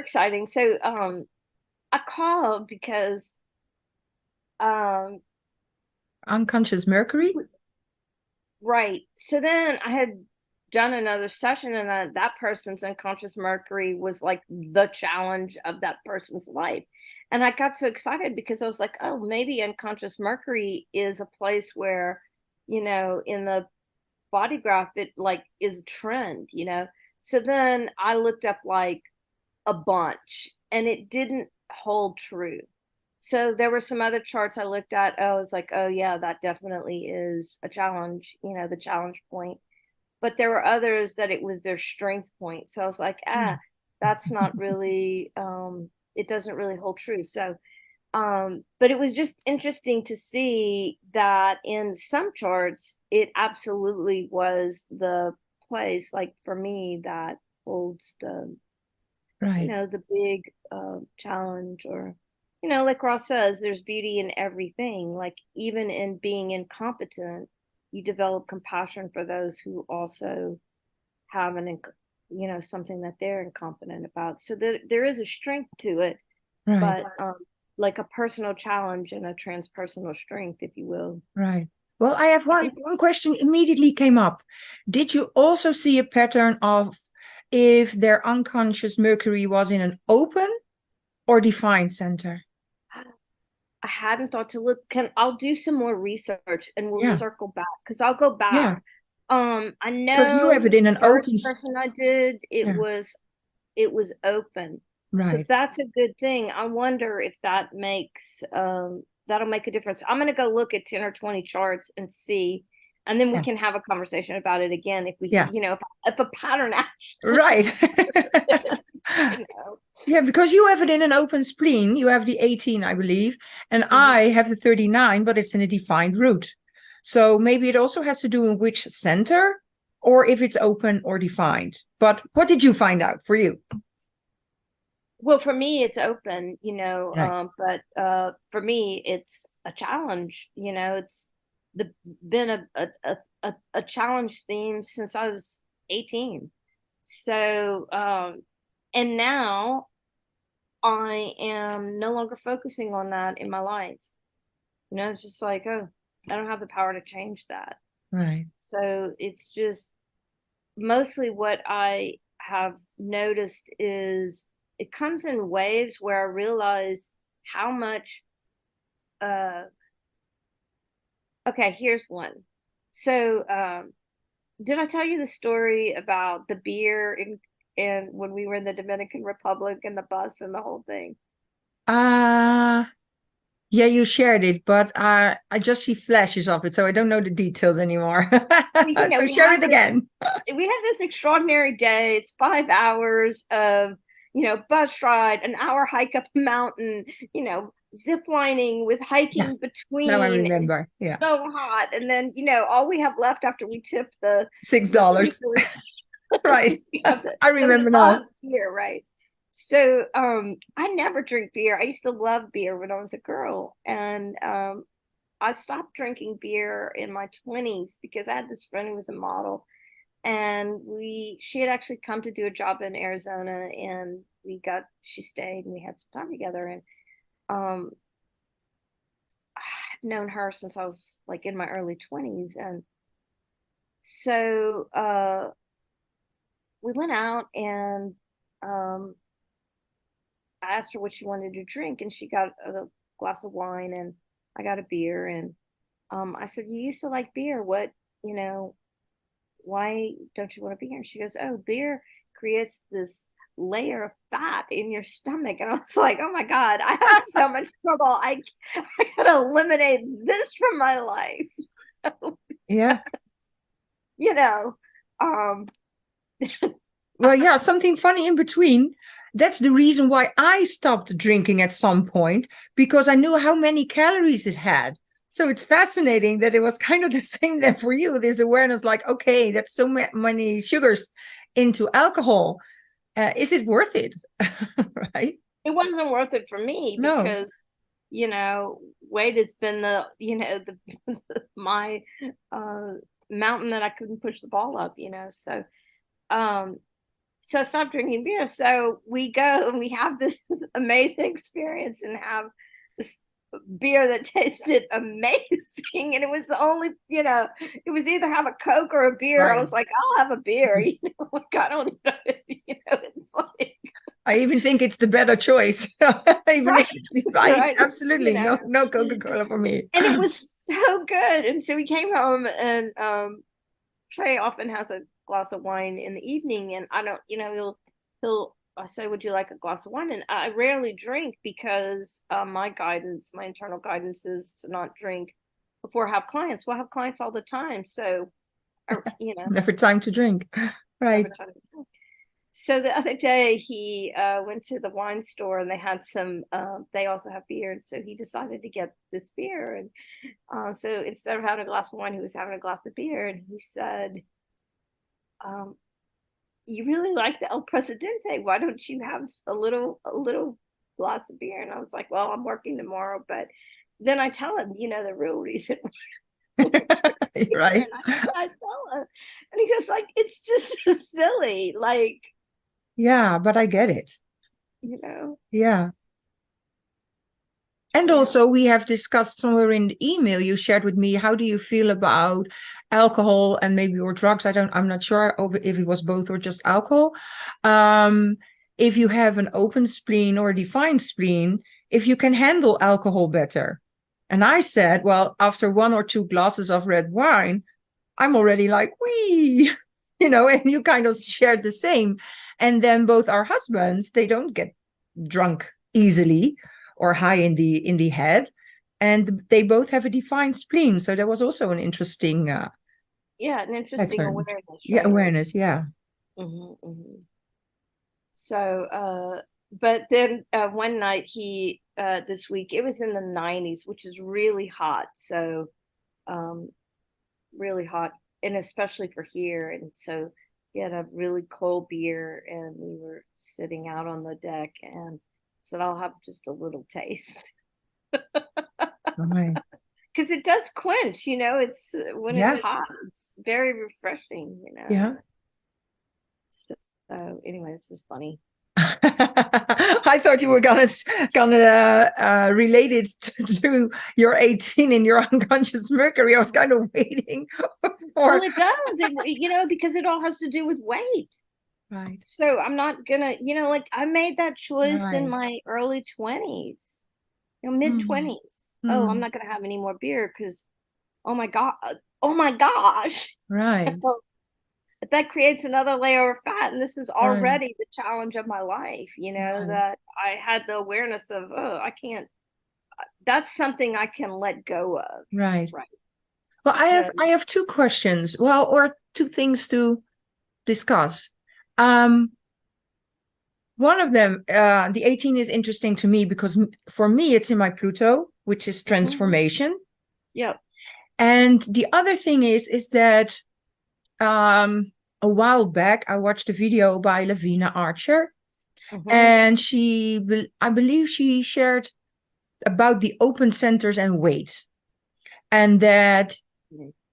exciting. So I called because um Unconscious Mercury? right. So then I had done another session, and that person's unconscious Mercury was like the challenge of that person's life. And I got so excited because I was like, oh, maybe unconscious Mercury is a place where, in the body graph, it like is a trend. So then I looked up like a bunch, and it didn't hold true. So there were some other charts I looked at. Oh, I was like, oh yeah, that definitely is a challenge, the challenge point. But there were others that it was their strength point. So I was like, Hmm. that's not really it doesn't really hold true. So but it was just interesting to see that in some charts it absolutely was the place, like for me, that holds Right. the big challenge. Or like Ross says, there's beauty in everything. Like even in being incompetent, you develop compassion for those who also have something that they're incompetent about. So there is a strength to it, Right. but like a personal challenge and a transpersonal strength, if you will. Right. Well, I have one question immediately came up. Did you also see a pattern of if their unconscious Mercury was in an open or defined center? I hadn't thought to look. I'll do some more research and we'll Yeah. circle back, because I'll go Yeah. back. I Because you know have the it in an open. first person I did, it Yeah. was it was open. So Right. that's a good thing. I wonder if that'll make a difference. I'm gonna go look at 10 or 20 charts and see, and then we Yeah. can have a conversation about it again if we, Yeah. if a pattern actually, Right. you know. Yeah, because you have it in an open spleen. You have the 18, I believe, and Mhm. I have the 39, but it's in a defined root. So maybe it also has to do with which center or if it's open or defined. But what did you find out for you? Well, for me, it's open, Right. but for me, it's a challenge. It's been a challenge theme since I was 18. So, and now I am no longer focusing on that in my life. It's just like, oh, I don't have the power to change that. Right. So it's just mostly what I have noticed is it comes in waves where I realize how much okay, here's one. So did I tell you the story about the beer and when we were in the Dominican Republic and the bus and the whole thing? Uh yeah, you shared it, but I just see flashes of it, so I don't know the details anymore. Well, So share it again. we have this extraordinary day. It's 5 hours of, bus ride, an hour hike up a mountain, zip lining with Yeah, hiking now I between, and remember. Yeah. so hot. And then, all we have left after we tip the $6. people is Right. we have I then we remember all now. have beer, right? So I never drink beer. I used to love beer when I was a girl. And I stopped drinking beer in my 20s because I had this friend who was a model, and she had actually come to do a job in Arizona, and she stayed and we had some time together. And um I've known her since I was like in my early 20s. And so we went out, and um I asked her what she wanted to drink, and she got a glass of wine, and I got a beer. And I said, you used to like beer. You know, why don't you want a beer? And she goes, oh, beer creates this layer of fat in your stomach. And I was like, oh my God, I have so much trouble. I gotta eliminate this from my life. Yeah. you know, um, Well, yeah, something funny in between. That's the reason why I stopped drinking at some point because I knew how many calories it had. So it's fascinating that it was kind of the same then for you. This awareness, like, okay, that's so many sugars into alcohol. Is it worth it? Right? it wasn't worth it for me No. because, weight has been my uh, mountain that I couldn't push the ball up. So, um, so I stopped drinking beer. So we go and we have this amazing experience and have this beer that tasted amazing. And it was the only, it was either have a Coke or a beer. I Right. was like, I'll have a beer, like I don't know, it's like I even think it's the better choice. Even right, if right, absolutely no Coca-Cola for me. and it was so good. And so we came home and Trey often has a glass of wine in the evening, and I don't, he'll I say, would you like a glass of wine? And I rarely drink because my internal guidance is to not drink before I have clients. Well, I have clients all the time, so Never time to drink. never Right. time to drink. So the other day he went to the wine store and they had some. They also have beer, and so he decided to get this beer. And so instead of having a glass of wine, he was having a glass of beer, and he said, um, "You really like the El Presidente? Why don't you have a little glass of beer?" And I was like, "Well, I'm working tomorrow." But then I tell him, the real reason. Right. And I tell him, and he goes like, "It's just so silly, like Yeah, but I get it. you know." Yeah. And Yeah. also, we have discussed somewhere in the email you shared with me. How do you feel about alcohol and maybe or drugs? I'm not sure if it was both or just alcohol. Um, if you have an open spleen or a defined spleen, if you can handle alcohol better. And I said, well, after one or two glasses of red wine, I'm already like, wee, and you kind of shared the same. And then both our husbands, they don't get drunk easily or high in the head, and they both have a defined spleen. So that was also an interesting Yeah, an interesting pattern. awareness, Yeah, right? awareness. Yeah. So but then one night he this week, it was in the 90s, which is really hot. So um really hot, and especially for here. And so he had a really cold beer, and we were sitting out on the deck, and said, "I'll have just a little taste." Right. Because it does quench, it's when it's Yeah. hot, it's very refreshing, Yeah. so anyway, this is funny. I thought you were gonna relate it to your 18 and your unconscious Mercury. I was kind of waiting Well, for. it does, because it all has to do with weight. Right. So I'm not gonna, like I made that choice in Right. my early 20s, mid Mm. 20s. Oh, I'm Mm. not gonna have any more beer because, oh my God, oh my gosh, Right. that creates another layer of fat. And this is Right. already the challenge of my life, Right. that I had the awareness of, oh, I can't, that's something I can let go of. Right. Right. Well, Because, I have two questions. Well, or two things to discuss. Um, One of them, the 18 is interesting to me because for me, it's in my Pluto, which is mhm. transformation. Yep. And the other thing is that a while back, I watched a video by Lavina Archer, Hmm. and I believe she shared about the open centers and weight, and that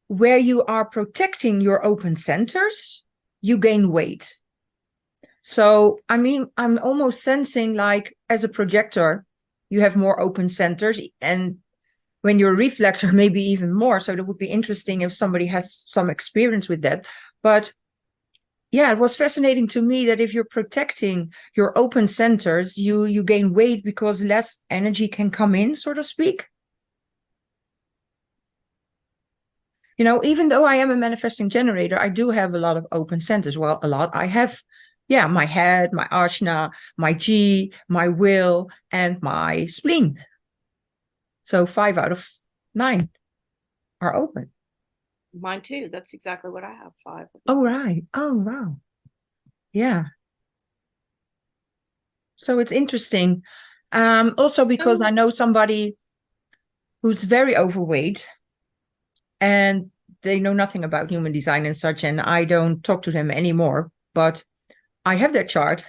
where you are protecting your open centers, you gain weight. So, I mean, I'm almost sensing like as a projector, you have more open centers, and when you're a reflector, maybe even more. So, that would be interesting if somebody has some experience with that. But yeah, it was fascinating to me that if you're protecting your open centers, you gain weight because less energy can come in, so to speak. Even though I am a manifesting generator, I do have a lot of open centers. Well, a lot. I have, yeah, my head, my ajna, my G, my will, and my spleen. So 5 out of 9 are open. Mine too. That's exactly what I have, 5. Oh, right. Oh, wow. Yeah. So it's interesting. Also because I Oh, know somebody who's very overweight and they know nothing about human design and such, and I don't talk to them anymore, but I have their chart.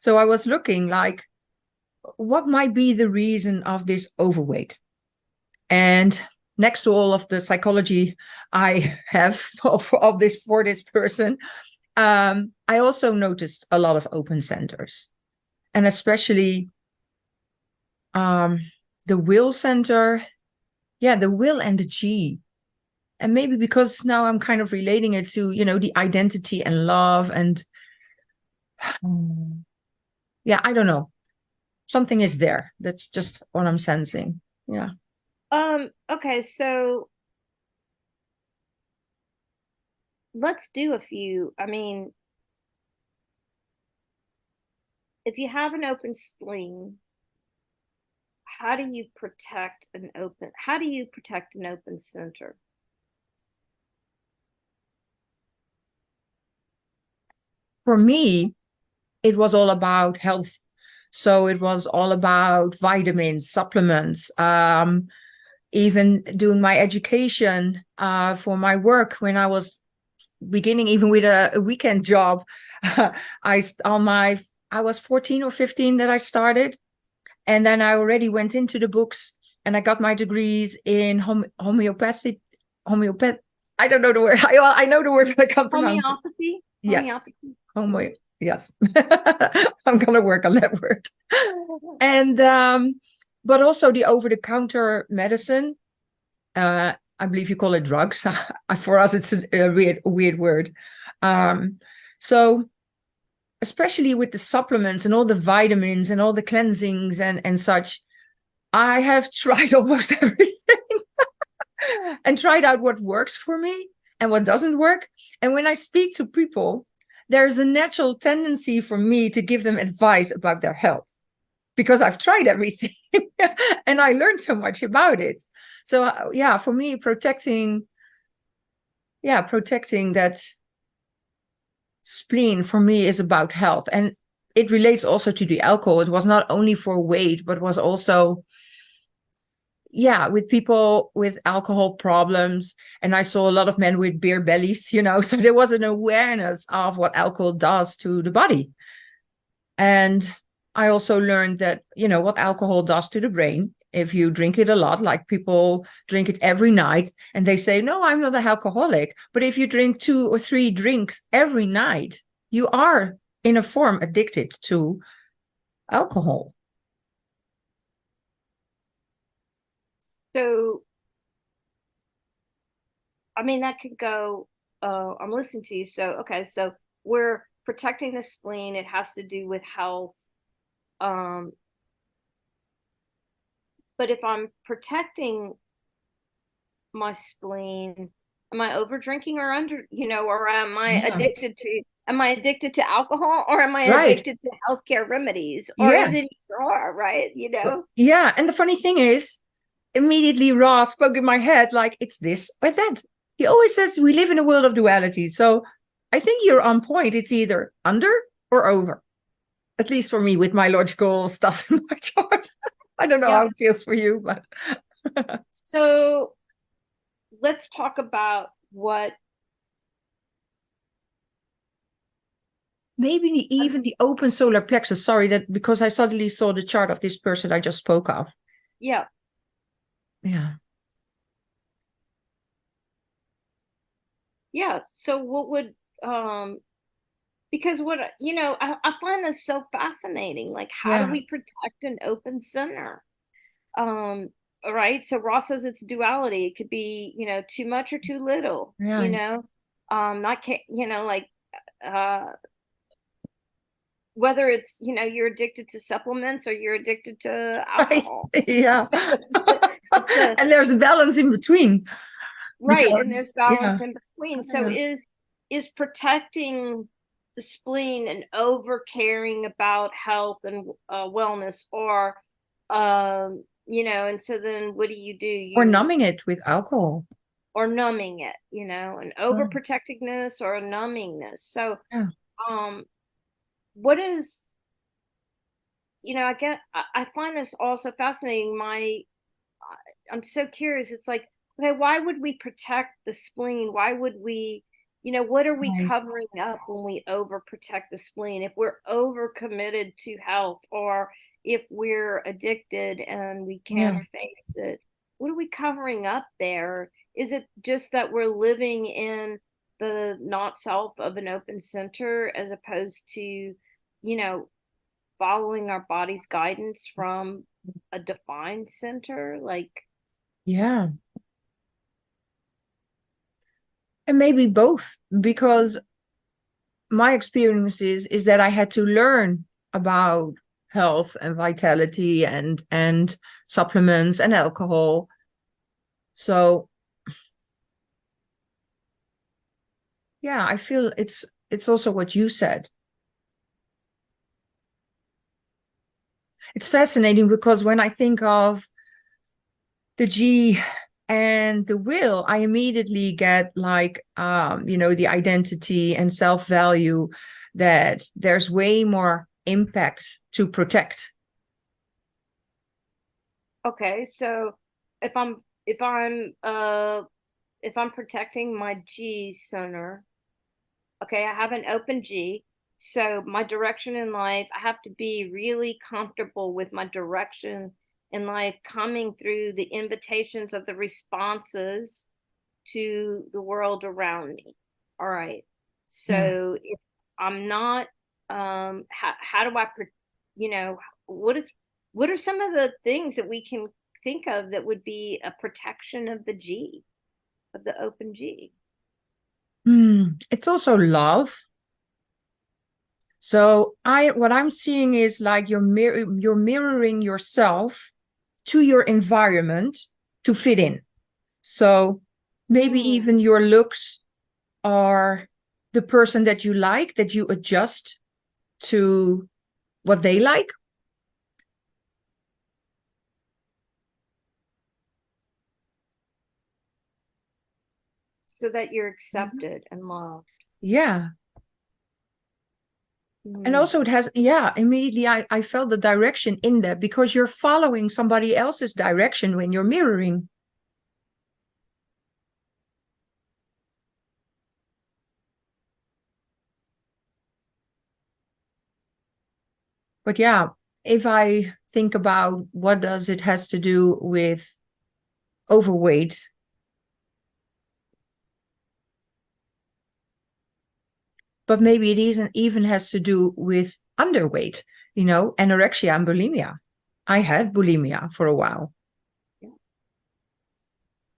So I was looking like, what might be the reason of this overweight? And next to all of the psychology I have of this for this person, I also noticed a lot of open centers, and especially the will center. Yeah, the will and the G. And maybe because now I'm kind of relating it to, the identity and love and yeah, I don't know. Something is there. That's just what I'm sensing. Yeah. Okay, so let's do a few. I mean, if you have an open spleen, how do you protect an open center? For me, it was all about health. So it was all about vitamins, supplements, even doing my education for my work when I was beginning, even with a weekend job. I was 14 or 15 that I started. And then I already went into the books and I got my degrees in homeopathy. Homeopath. I don't know the word. I know the word, but I can't pronounce it. Homeopathy? Yes. Homeopathy. Yes. I'm gonna work on that word. And but also the over-the-counter medicine. I believe you call it drugs. For us, it's a weird word. So especially with the supplements and all the vitamins and all the cleansings and such, I have tried almost everything and tried out what works for me and what doesn't work. And when I speak to people, there's a natural tendency for me to give them advice about their health because I've tried everything and I learned so much about it. So yeah, for me, protecting that spleen for me is about health. And it relates also to the alcohol. It was not only for weight, but was also, yeah, with people with alcohol problems. And I saw a lot of men with beer bellies, so there was an awareness of what alcohol does to the body. And I also learned that, what alcohol does to the brain. If you drink it a lot, like people drink it every night and they say, no, I'm not an alcoholic. But if you drink 2 or 3 drinks every night, you are in a form addicted to alcohol. So, I mean, that could go, I'm listening to you. So, okay, so we're protecting the spleen. It has to do with health. Um, but if I'm protecting my spleen, am I over drinking or or Yeah. am I addicted to alcohol or am I Right. addicted to healthcare remedies or Yeah. is it or right? Yeah. And the funny thing is, immediately Ra spoke in my head like it's this or that. He always says we live in a world of duality. So I think you're on point. It's either under or over. At least for me with my logical stuff in my chart. I don't know Yeah. how it feels for you, but So let's talk about what maybe even the open solar plexus. Sorry, that because I suddenly saw the chart of this person I just spoke of. yeah. Yeah. Yeah. So what would because I find this so fascinating. Like how do Yeah. we protect an open center? All right. So Ross says it's duality. It could be, too much or too little, Yeah. not like whether it's, you're addicted to supplements or you're addicted to Right. alcohol. Yeah. It's a And there's a balance in between. right, Because and there's yeah. balance in between. So Yeah. is protecting the spleen and over caring about health and wellness, or and so then what do? Or You numbing it with alcohol. or numbing it, an Yeah. overprotectiveness or a numbingness. So Yeah. um what is I find this also fascinating. I'm so curious. It's like, okay, why would we protect the spleen? Why would we, what are we Right. covering up when we overprotect the spleen? If we're over committed to health or if we're addicted and we can't Yeah. face it, what are we covering up there? Is it just that we're living in the not self of an open center as opposed to, following our body's guidance from a defined center. Like, Yeah. And maybe both, because my experience is that I had to learn about health and vitality and supplements and alcohol. So yeah, I feel it's also what you said. It's fascinating because when I think of the G and the will, I immediately get like the identity and self-value, that there's way more impact to protect. okay, so if I'm if I'm uh if I'm protecting my G center, okay, I have an open G. So my direction in life, I have to be really comfortable with my direction in life coming through the invitations of the responses to the world around me. All right. Yeah. So if I'm not, how do I, what is, what are some of the things that we can think of that would be a protection of the G, of the open G? It's also love. So what I'm seeing is like you're mirroring yourself to your environment to fit in. So maybe Hmm. even your looks are the person that you like, that you adjust to what they like. So that you're Mhm. accepted and loved. Yeah. And Hmm. also it has, yeah, immediately I felt the direction in that, because you're following somebody else's direction when you're mirroring. But yeah, if I think about what does it has to do with overweight, but maybe it isn't even has to do with underweight, anorexia and bulimia. I had bulimia for a while Yeah.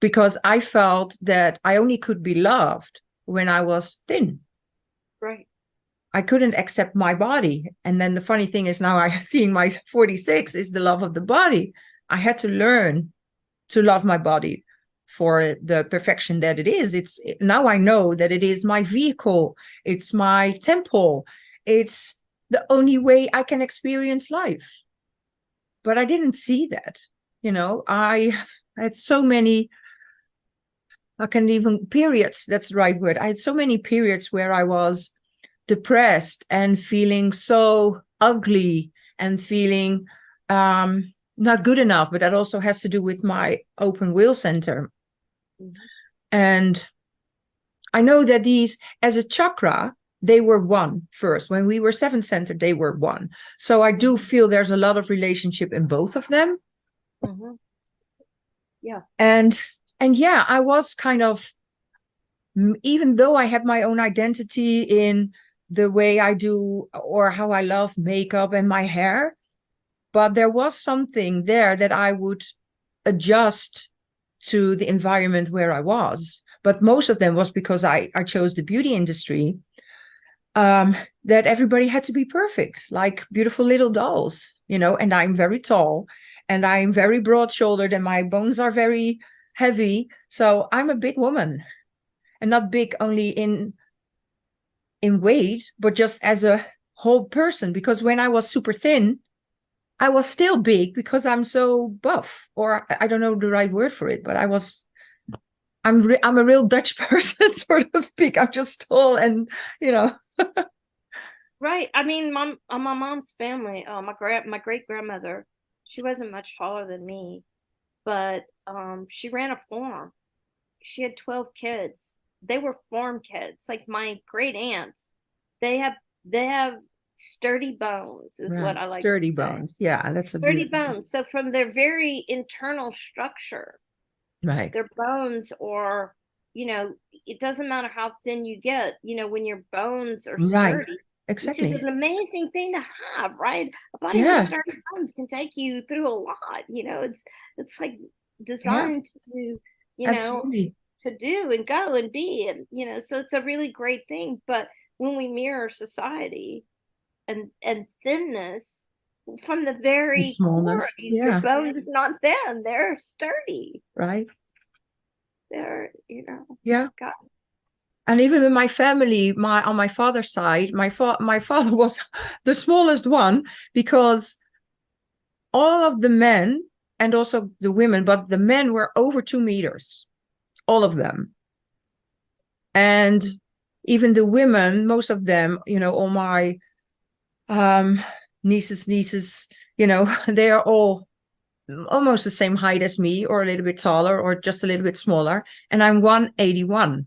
because I felt that I only could be loved when I was thin. Right. I couldn't accept my body. And then the funny thing is, now I seeing my 46 is the love of the body. I had to learn to love my body for the perfection that it is. It's now I know that it is my vehicle, it's my temple, it's the only way I can experience life. But I didn't see that. I had so many, I can even periods, that's the right word. I had so many periods where I was depressed and feeling so ugly and feeling not good enough, but that also has to do with my open will center. Mhm. And I know that these, as a chakra, they were one first. When we were seven centered, they were one. So I do Mhm. feel there's a lot of relationship in both of them. Mhm. Yeah. And yeah, I was kind of, even though I had my own identity in the way I do or how I love makeup and my hair, but there was something there that I would adjust to the environment where I was. But most of them was because I chose the beauty industry, that everybody had to be perfect, like beautiful little dolls, and I'm very tall and I'm very broad shouldered and my bones are very heavy. So I'm a big woman, and not big only in weight, but just as a whole person. Because when I was super thin, I was still big because I'm so buff, or I don't know the right word for it, but I'm a real Dutch person, so to speak. I'm just tall and, you know, Right. I mean, my mom's family, my great grandmother, she wasn't much taller than me, but she ran a farm. She had 12 kids. They were farm kids. Like my great aunts, they have they have sturdy bones, is what right, I like to sturdy say. bones. Yeah, that's a Sturdy beautiful. bones. So from their very internal structure, Right. their bones are it doesn't matter how thin you get, when your bones are Right. sturdy, which is Exactly. an amazing thing to have, right? A body with Yeah. sturdy bones can take you through a lot. It's like Yeah. designed to, you know, Absolutely. to do and go and be, and so it's a really great thing. But when we mirror society and thinness, from the The very core, smallness. your Yeah. bones are not thin, they're sturdy. Right. They're, Yeah. God. And even in my family, on my father's side, my father was the smallest one, because all of the men and also the women, but the men were over 2 meters, all of them. And even the women, most of them, all my um, nieces, they are all almost the same height as me, or a little bit taller, or just a little bit smaller. And I'm 181.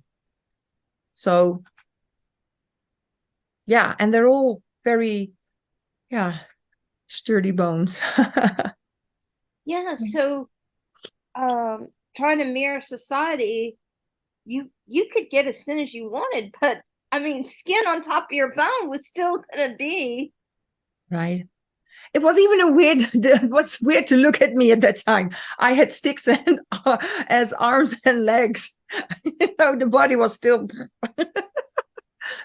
So yeah, and they're all very, yeah, sturdy bones. Yeah, so trying to mirror society, you could get as thin as you wanted, but I mean, skin on top of your bone was still gonna be. Right. It was even it was weird to look at me at that time. I had sticks and as arms and legs. The body was still.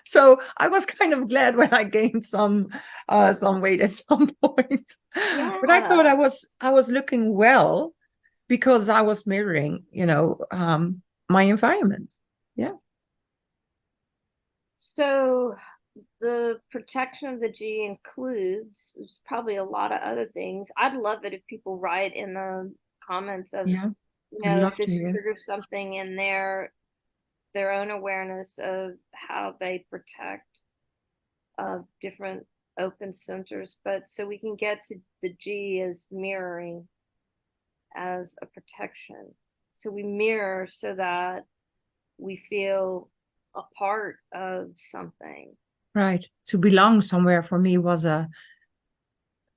So I was kind of glad when I gained some weight at some point. But I thought Yeah. I was looking well, because I was mirroring, my environment. Yeah. So the protection of the G includes, there's probably a lot of other things. I'd love it if people write in the comments of, Yeah. I'd if love to this hear. triggers something in their own awareness of how they protect different open centers. But so we can get to the G as mirroring as a protection. So we mirror so that we feel a part of something. Right. To belong somewhere for me was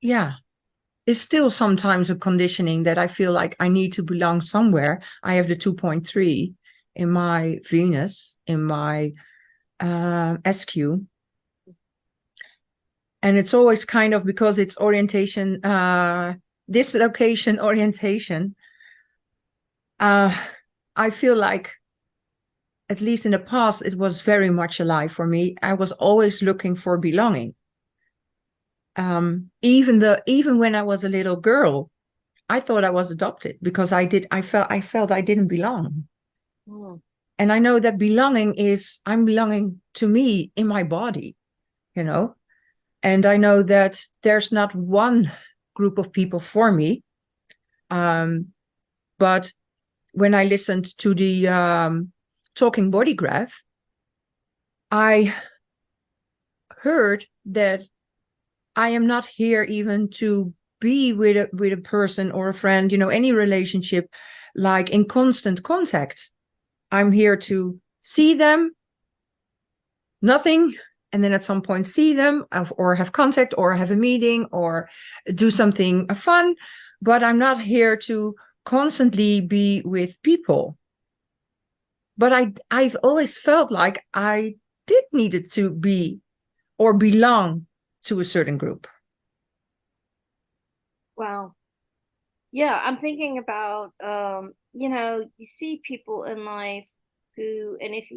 yeah, it's still sometimes a conditioning that I feel like I need to belong somewhere. I have the 2.3 in my Venus, in my SQ. And it's always kind of, because it's orientation, dislocation orientation. I feel like, at least in the past, it was very much alive for me. I was always looking for belonging. Even when I was a little girl, I thought I was adopted, because I felt I didn't belong. Mm. And I know that I'm belonging to me in my body, and I know that there's not one group of people for me. But when I listened to the talking body graph, I heard that I am not here even to be with a person or a friend, any relationship, like in constant contact. I'm here to see them, nothing, and then at some point see them, or have contact, or have a meeting, or do something fun. But I'm not here to constantly be with people. But I've always felt like I did needed to be or belong to a certain group. Wow. Yeah, I'm thinking about you see people in life who, and if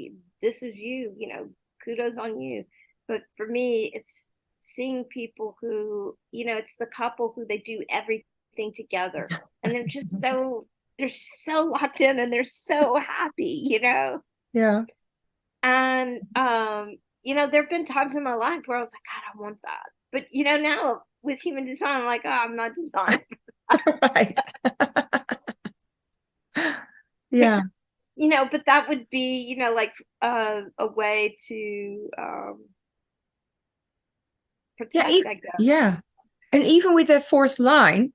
this is you, kudos on you. But for me, it's seeing people who, it's the couple who they do everything together, and they're so locked in, and they're so happy. Yeah. And there have been times in my life where I was like, God, I want that. But now with human design, I'm like, oh, I'm not designed. Right. Yeah. But that would be, like a way to Yeah. protect, I guess. Yeah. And even with that fourth line,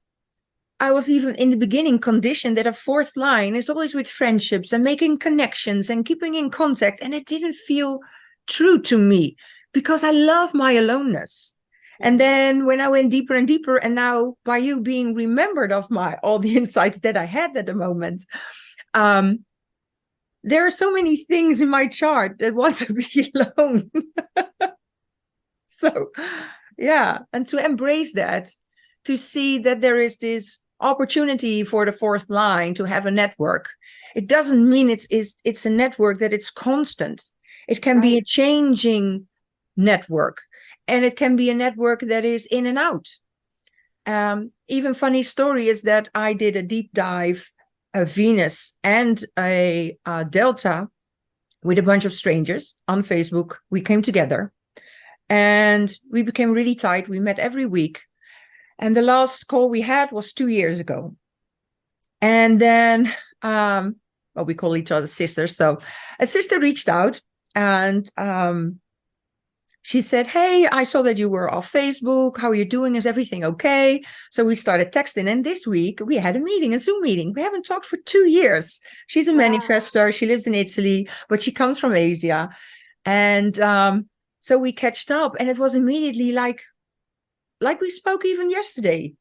I was even in the beginning conditioned that a fourth line is always with friendships and making connections and keeping in contact. And it didn't feel true to me, because I love my aloneness. And then when I went deeper and deeper, and now by you being remembered of all the insights that I had at the moment, um, there are so many things in my chart that want to be alone. So, yeah, and to embrace that, to see that there is this opportunity for the fourth line to have a network. It doesn't mean it's a network that it's constant. It can be a Right. changing network, and it can be a network that is in and out. Even funny story is that I did a deep dive, a Venus and a Delta, with a bunch of strangers on Facebook. We came together and we became really tight. We met every week. And the last call we had was 2 years ago. And then, well, we call each other sisters. So a sister reached out and she said, "Hey, I saw that you were off Facebook. How are you doing? Is everything okay?" So we started texting. And this week we had a meeting, a Zoom meeting. We haven't talked for 2 years. She's a Wow. manifestor. She lives in Italy, but she comes from Asia. And so we catched up, and it was immediately like we spoke even yesterday.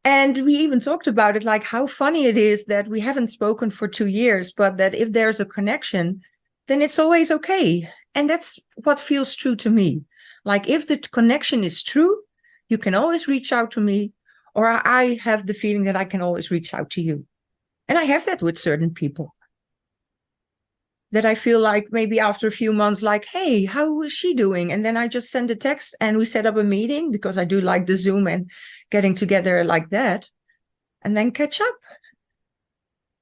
And we even talked about it, like how funny it is that we haven't spoken for 2 years, but that if there's a connection, then it's always okay. And that's what feels true to me. Like if the connection is true, you can always reach out to me, or I have the feeling that I can always reach out to you. And I have that with certain people, that I feel like maybe after a few months, like, "Hey, how is she doing?" And then I just send a text and we set up a meeting, because I do like the Zoom and getting together like that, and then catch up.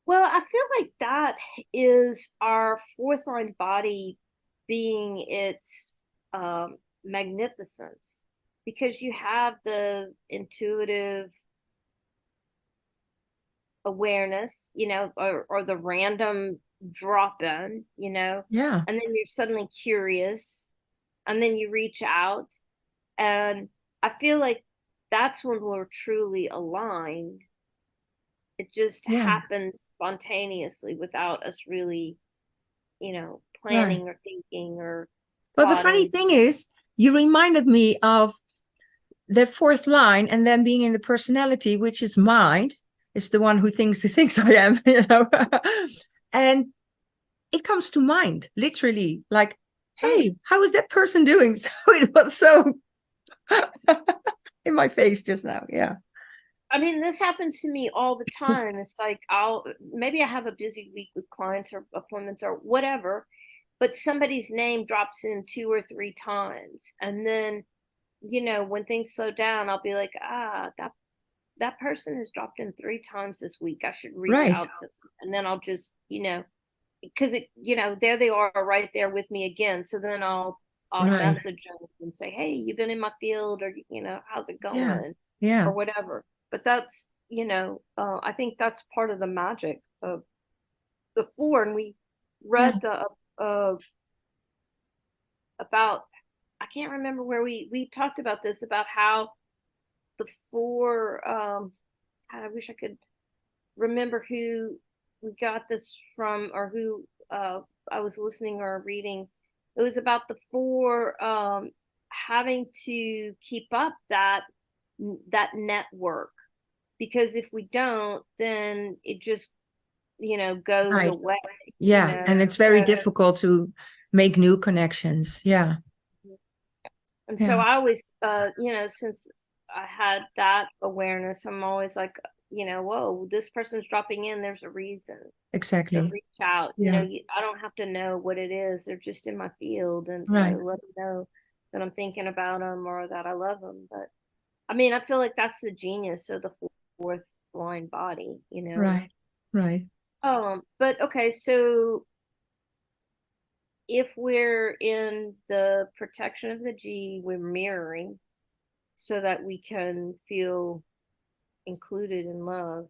Well, I feel like that is our fourth line body being its magnificence, because you have the intuitive awareness, or the random drop in, Yeah, and then you're suddenly curious, and then you reach out. And I feel like that's when we're truly aligned. It just yeah, happens spontaneously without us really, right. planning or thinking or Well, the funny plotting. thing is, you reminded me of the fourth line, and then being in the personality, which is mind, is the one who thinks the things I am, and it comes to mind, literally, like, Right. "Hey, how is that person doing?" So it was so in my face just now. Yeah. I mean, this happens to me all the time. It's like maybe I have a busy week with clients or appointments or whatever, but somebody's name drops in 2 or 3 times. And then, when things slow down, I'll be like, that person has dropped in 3 times this week. I should reach Right. out to them. And then I'll just, because there they are right there with me again. So then I'll Right. message them and say, "Hey, you've been in my field," or "How's it Yeah. going?" Yeah. or whatever. But that's, I think that's part of the magic of the four. And we Yeah. read the about, I can't remember where we talked about this, about how the four, I wish I could remember who we got this from, or who I was listening or reading. It was about the four having to keep up that network, because if we don't, then it just goes Right. away. you Yeah. know And it's very difficult to make new connections. Yeah. and so Yeah. I always, since I had that awareness, I'm always like, whoa, this person's dropping in, there's a reason. So Exactly. reach out. Yeah. I don't have to know what it is. They're just in my field. And so Right. let them know that I'm thinking about them or that I love them. But I mean, I feel like that's the genius of the fourth line body. Right. Right. But okay, so if we're in the protection of the G, we're mirroring so that we can feel included and loved.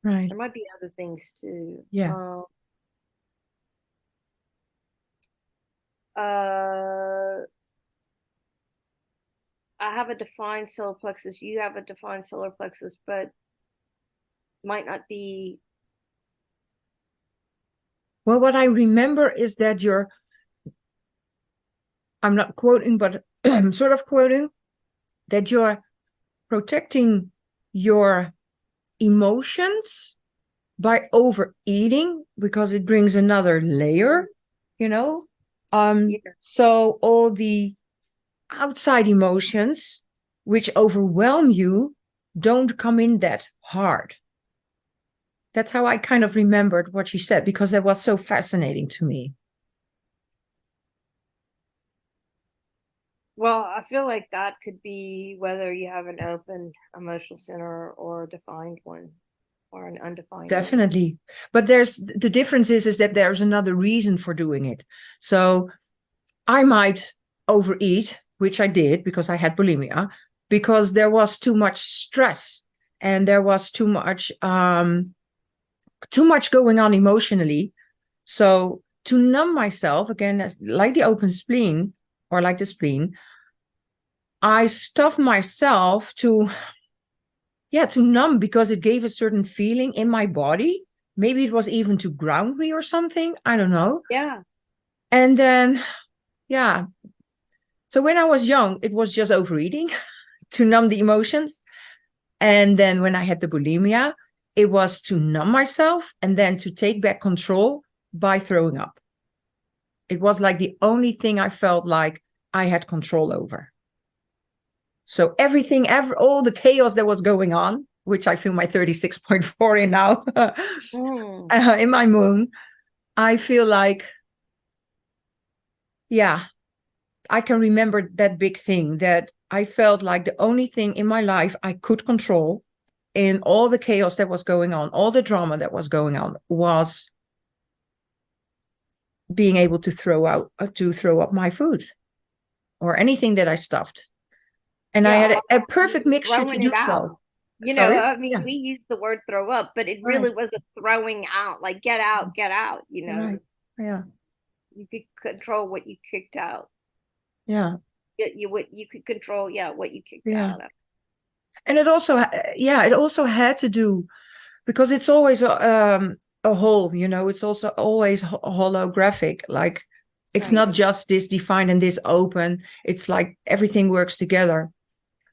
Right. There might be other things too. Yeah. I have a defined solar plexus. You have a defined solar plexus, but might not be. Well, what I remember is that I'm not quoting, but I'm sort of quoting, that you're protecting your emotions by overeating, because it brings another layer, you know. Yeah. So all the outside emotions which overwhelm you don't come in that hard. That's how I kind of remembered what she said, because that was so fascinating to me. Well, I feel like that could be whether you have an open emotional center or a defined one or an undefined one. Definitely. But there's the difference is that there's another reason for doing it. So I might overeat, which I did because I had bulimia, because there was too much stress and there was too much going on emotionally. So to numb myself again, like the open spleen or like the spleen, I stuffed myself to numb, because it gave a certain feeling in my body. Maybe it was even to ground me or something. I don't know. Yeah. And then, yeah. So when I was young, it was just overeating to numb the emotions. And then when I had the bulimia, it was to numb myself and then to take back control by throwing up. It was like the only thing I felt like I had control over. So everything, all the chaos that was going on, which I feel my 36.4 in now, Mm. in my moon, I feel like, yeah, I can remember that big thing that I felt like the only thing in my life I could control in all the chaos that was going on, all the drama that was going on, was being able to throw up my food or anything that I stuffed. And I Yeah, had I a perfect mean, mixture to throwing it do out. so. You know, Sorry? I mean, Yeah. we use the word throw up, but it Right. really was a throwing out, like get out, you Right. know. Yeah. You could control what you kicked out. Yeah. You could control, yeah, what you kicked Yeah. out of. And it also, yeah, it also had to do, because it's always a whole, it's also always holographic. Like it's Right. not just this defined and this open. It's like everything works together.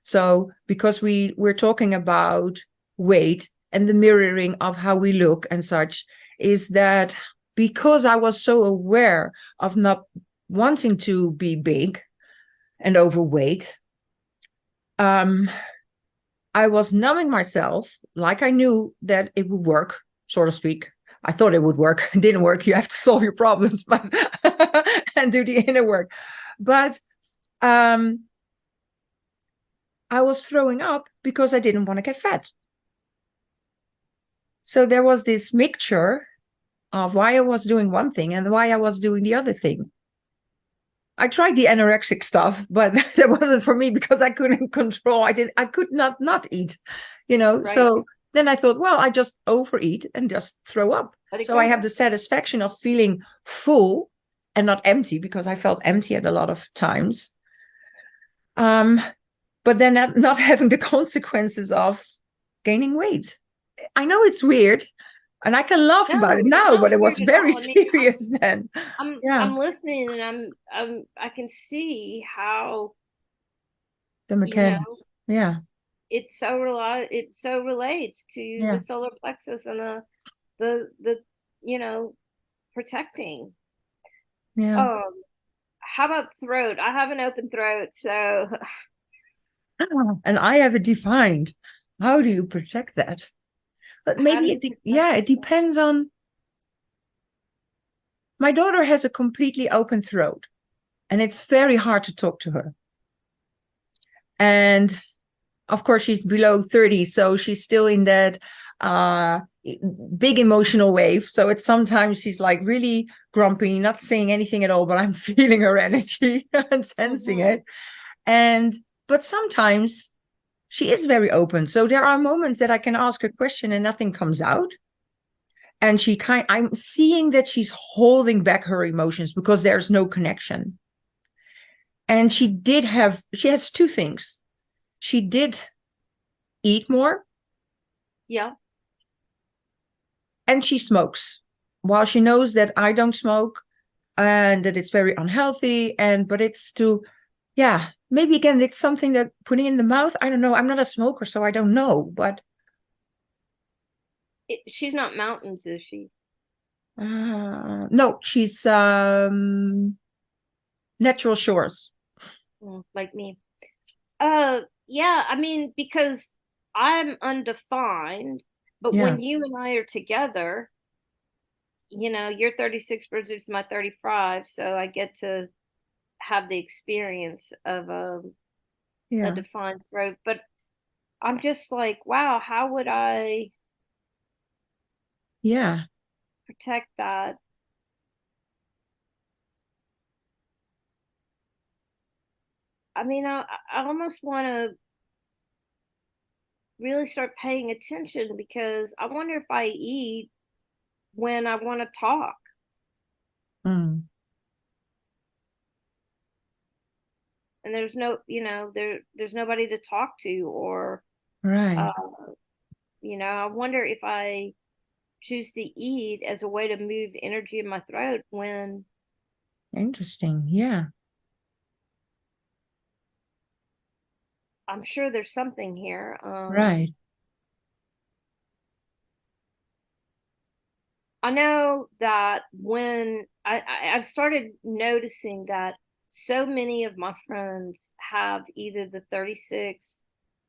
So because we're talking about weight and the mirroring of how we look and such, is that because I was so aware of not wanting to be big and overweight, I was numbing myself, like I knew that it would work, so to speak. I thought it would work. It didn't work. You have to solve your problems, but and do the inner work. But I was throwing up because I didn't want to get fat. So there was this mixture of why I was doing one thing and why I was doing the other thing. I tried the anorexic stuff, but that wasn't for me because I couldn't control. I could not eat, Right. So then I thought, well, I just overeat and just throw up. Let it So I go. have the satisfaction of feeling full and not empty, because I felt empty at a lot of times. But then not having the consequences of gaining weight. I know it's weird, and I can laugh about it No, it's now, not but it was weird at very all. I mean, serious then. Yeah, I'm listening and I can see how, the you know, mechanics. Yeah, it so relates to the yeah, solar plexus and the you know, protecting. yeah. How about throat? I have an open throat, so And I have it defined. How do you protect that? But how do maybe you protect yeah, it it? depends on. My daughter has a completely open throat, and it's very hard to talk to her. And of course, she's below 30, so she's still in that uh big emotional wave. So it's sometimes she's like really grumpy, not saying anything at all, but I'm feeling her energy and sensing Mm-hmm. it. And but sometimes she is very open. So there are moments that I can ask a question and nothing comes out. And I'm seeing that she's holding back her emotions because there's no connection. And she has two things. She did eat more, Yeah. and she smokes. While she knows that I don't smoke and that it's very unhealthy, but it's yeah, maybe again, it's something that putting in the mouth. I don't know. I'm not a smoker, so I don't know. But She's not mountains, is she? No, she's natural shores. Like me. Yeah, I mean, because I'm undefined, but Yeah, when you and I are together, you're 36 versus my 35, so I get to have the experience of a yeah, defined throat. But I'm just like, wow, how would I yeah, protect that? I mean, I almost want to really start paying attention because I wonder if I eat when I want to talk mm, and there's no, there's nobody to talk to, or right. uh, I wonder if I choose to eat as a way to move energy in my throat when Interesting. Yeah, I'm sure there's something here. right. I know that when I've started noticing that so many of my friends have either the 36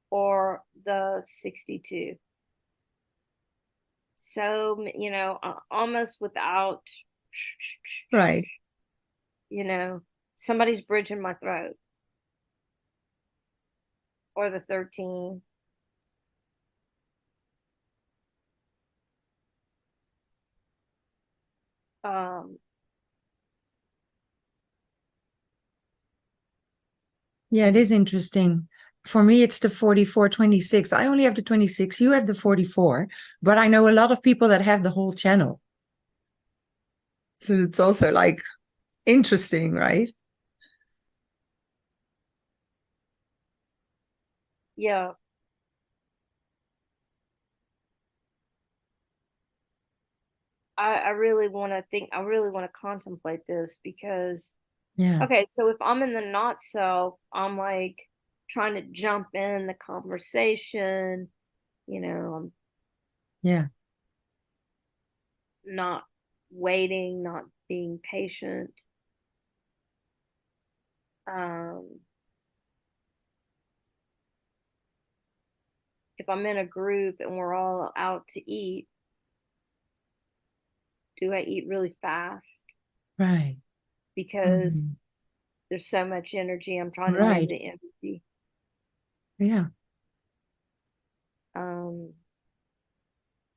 or the 62. So, almost without, Right. you know, somebody's bridging my throat, or the 13. Um, Yeah, it is interesting. For me, it's the 44/26. I only have the 26. You have the 44, but I know a lot of people that have the whole channel. So it's also like interesting, right? yeah, I really want to think, I really want to contemplate this because, Yeah, okay, so if I'm in the not self, I'm like trying to jump in the conversation, I'm yeah, not waiting, not being patient. Um, if I'm in a group and we're all out to eat, do I eat really fast? right. Because Mhm. there's so much energy. I'm trying to move Right. the energy. Yeah, Um,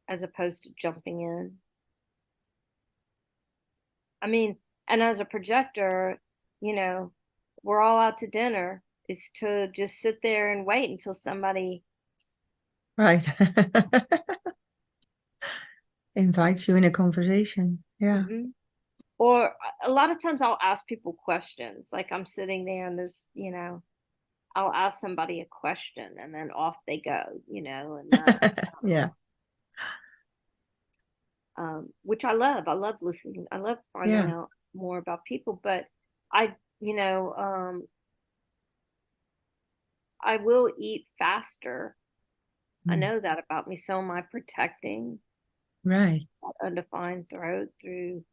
as opposed to jumping in. I mean, and as a projector, you know, we're all out to dinner is to just sit there and wait until somebody right. Invite you in a conversation. Yeah, mhm. Or a lot of times I'll ask people questions. Like I'm sitting there and I'll ask somebody a question and then off they go, and yeah, which I love. I love listening. I love finding yeah. out more about people, but I, you know, um, I will eat faster. I Mm, know that about me. So am I protecting right. that undefined throat through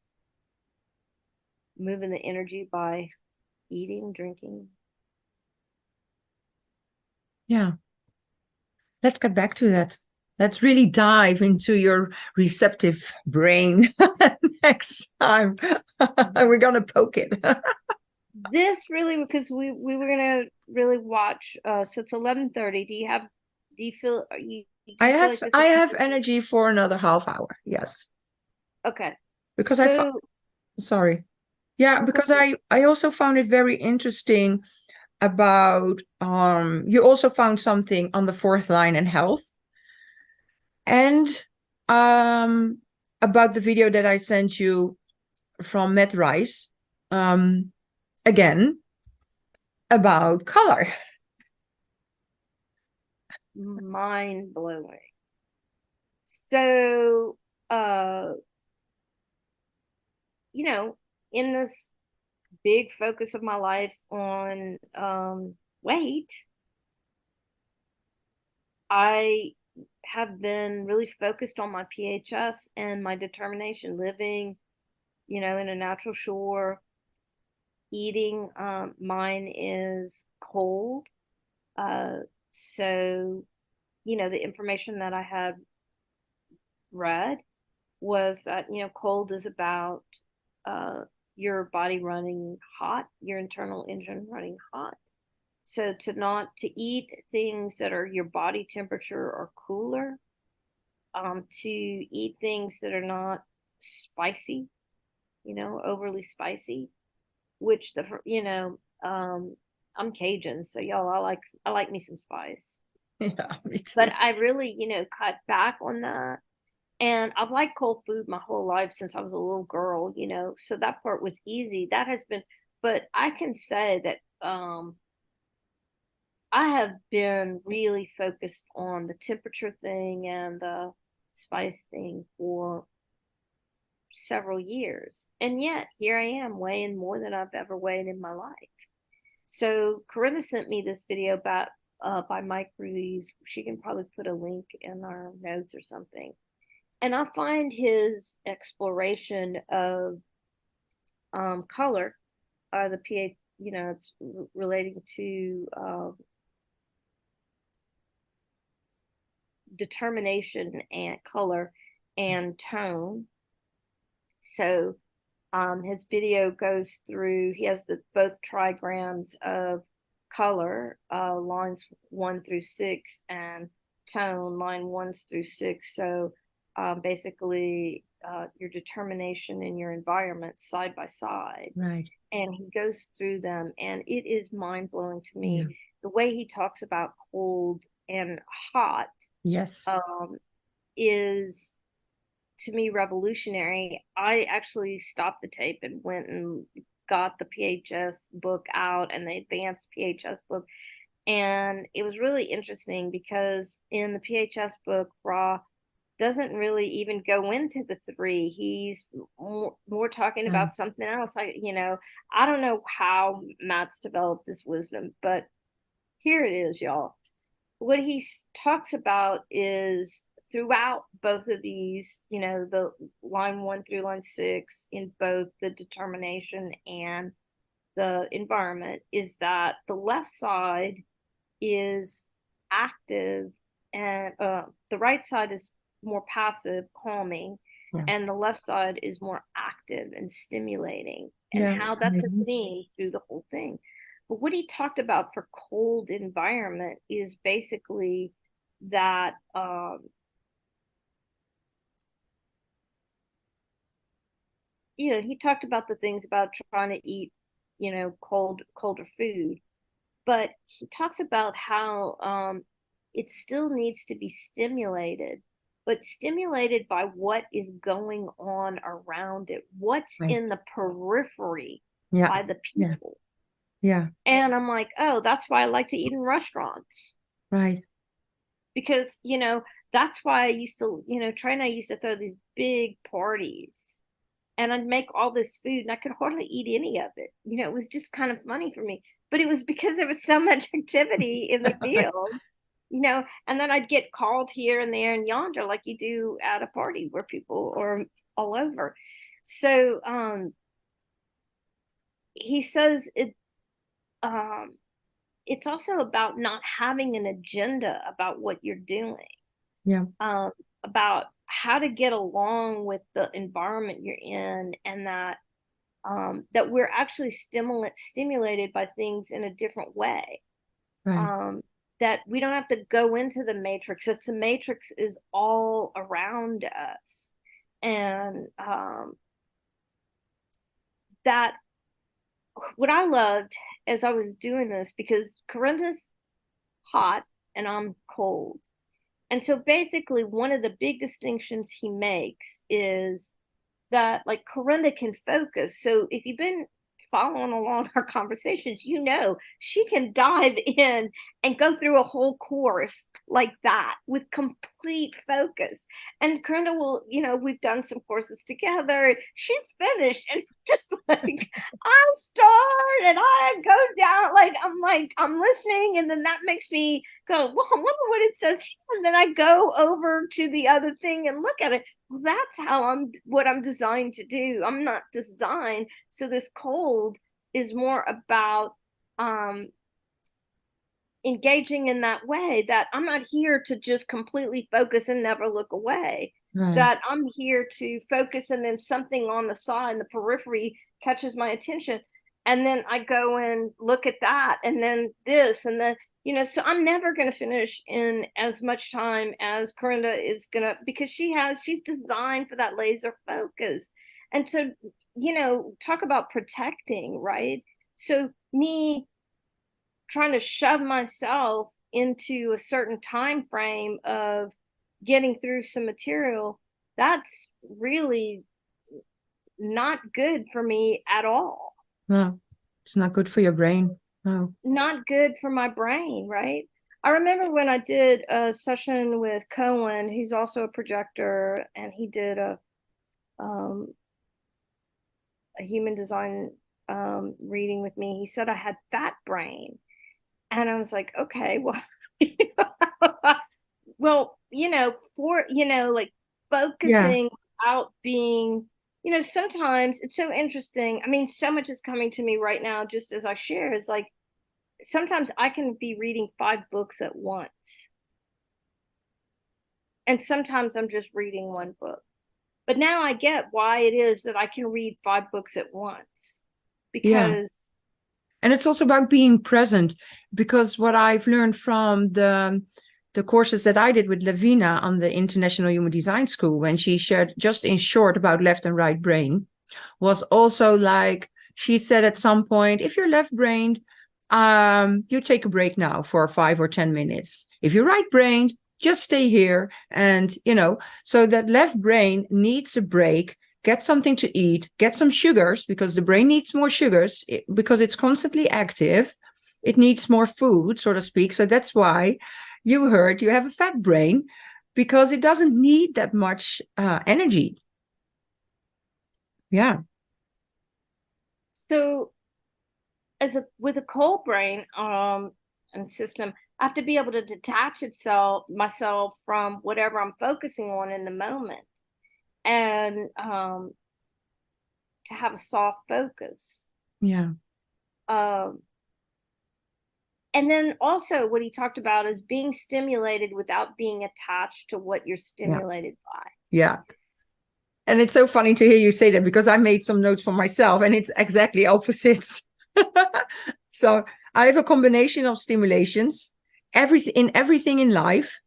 moving the energy by eating, drinking. Yeah. Let's get back to that. Let's really dive into your receptive brain next time. We're gonna poke it. This really, because we were gonna really watch. So it's 11:30. Do you feel like this I is have energy for another half hour. Yes, okay? because So sorry. Yeah, no, go because for it. I also found it very interesting about you also found something on the fourth line in health and um about the video that I sent you from Matt Rice again about color. Mind blowing. So, uh, you know, in this big focus of my life on weight, I have been really focused on my PHS and my determination, living, in a natural shore, eating. Mine is cold. Uh, so, the information that I had read was that, cold is about uh, your body running hot, your internal engine running hot. So to eat things that are your body temperature or cooler, to eat things that are not spicy, overly spicy, which I'm Cajun, so y'all, I like me some spice. Yeah, me But too. I really, cut back on that. And I've liked cold food my whole life since I was a little girl, so that part was easy. That has been, but I can say that I have been really focused on the temperature thing and the spice thing for several years. And yet here I am weighing more than I've ever weighed in my life. So Corinna sent me this video about by Mike Ruiz. She can probably put a link in our notes or something. And I find his exploration of color, the PA, it's relating to determination and color and tone. So his video goes through, he has both trigrams of color, lines 1 through 6, and tone, line 1 through 6. So basically, your determination in your environment side by side. Right. And he goes through them, and it is mind blowing to me. Yeah. The way he talks about cold and hot Yes. is to me revolutionary. I actually stopped the tape and went and got the PHS book out and the advanced PHS book. And it was really interesting because in the PHS book, Ra doesn't really even go into the three. He's more talking Right. about something else. I don't know how Matt's developed this wisdom, but here it is, y'all. What he talks about is throughout both of these, the line 1 through line 6 in both the determination and the environment, is that the left side is active and the right side is more passive, calming, Yeah. and the left side is more active and stimulating, and Yeah. how that's a theme through the whole thing. But what he talked about for cold environment is basically that he talked about the things about trying to eat, colder food, but he talks about how it still needs to be stimulated, but stimulated by what is going on around it, what's Right. in the periphery Yeah. by the Yeah. people. Yeah. And I'm like, oh, that's why I like to eat in restaurants. Right. Because, that's why I used to, Trey and I used to throw these big parties and I'd make all this food and I could hardly eat any of it. It was just kind of funny for me. But it was because there was so much activity in the field, and then I'd get called here and there and yonder like you do at a party where people are all over. So he says it's also about not having an agenda about what you're doing. Yeah. About how to get along with the environment you're in, and that we're actually stimulated by things in a different way. Right. That we don't have to go into the matrix. It's the matrix is all around us, and that what I loved as I was doing this, because Corinda's hot and I'm cold. And so basically, one of the big distinctions he makes is that, like, Corinda can focus. So if you've been following along our conversations, you know, she can dive in and go through a whole course like that with complete focus. And Corinda will, you know, we've done some courses together. She's finished and just like, I start and I go down, like, I'm listening, and then that makes me go, well, I wonder what it says here. And then I go over to the other thing and look at it. Well, that's what I'm designed to do. I'm not designed. So this cold is more about engaging in that way, that I'm not here to just completely focus and never look away. Right. That I'm here to focus, and then something on the side, in the periphery, catches my attention. And then I go and look at that, and then this, and then, you know, so I'm never going to finish in as much time as Corinda is going to, because she's designed for that laser focus. And so, you know, talk about protecting, right? So me trying to shove myself into a certain time frame of getting through some material, that's really not good for me at all. No, it's not good for your brain. No. Not good for my brain, right? I remember when I did a session with Cohen, he's also a projector, and he did a human design reading with me. He said I had fat brain. And I was like, okay, well, well, you know, for, you know, like focusing out being, you know, sometimes it's so interesting. I mean, so much is coming to me right now, just as I share, is like, sometimes I can be reading 5 books at once. And sometimes I'm just reading 1 book. But now I get why it is that I can read 5 books at once. Because and it's also about being present, because what I've learned from the courses that I did with Lavina on the International Human Design School, when she shared just in short about left and right brain, was also like, she said at some point, if you're left-brained, you take a break now for 5 or 10 minutes. If you're right-brained, just stay here. And, you know, so that left brain needs a break. Get something to eat, get some sugars, because the brain needs more sugars because it's constantly active. It needs more food, so to speak. So that's why you heard you have a fat brain, because it doesn't need that much energy. Yeah. So with a cold brain and system, I have to be able to detach myself from whatever I'm focusing on in the moment, and to have a soft focus. Yeah. And then also what he talked about is being stimulated without being attached to what you're stimulated by. Yeah. And it's so funny to hear you say that, because I made some notes for myself and it's exactly opposites. So I have a combination of stimulations, everything in life.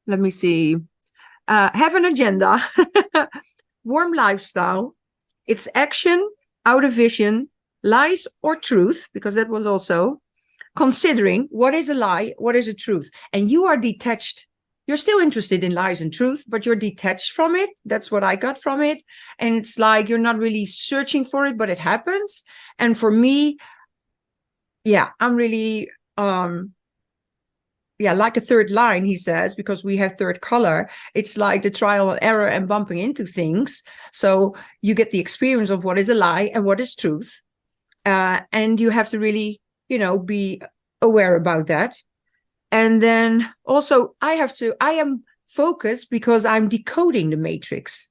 Let me see. Have an agenda, warm lifestyle, it's action, outer vision, lies or truth, because that was also considering what is a lie, what is a truth. And you are detached. You're still interested in lies and truth, but you're detached from it. That's what I got from it. And it's like you're not really searching for it, but it happens. And for me, yeah, I'm really like a third line, he says, because we have third color. It's like the trial and error and bumping into things. So you get the experience of what is a lie and what is truth. And you have to really, you know, be aware about that. And then also I am focused because I'm decoding the matrix.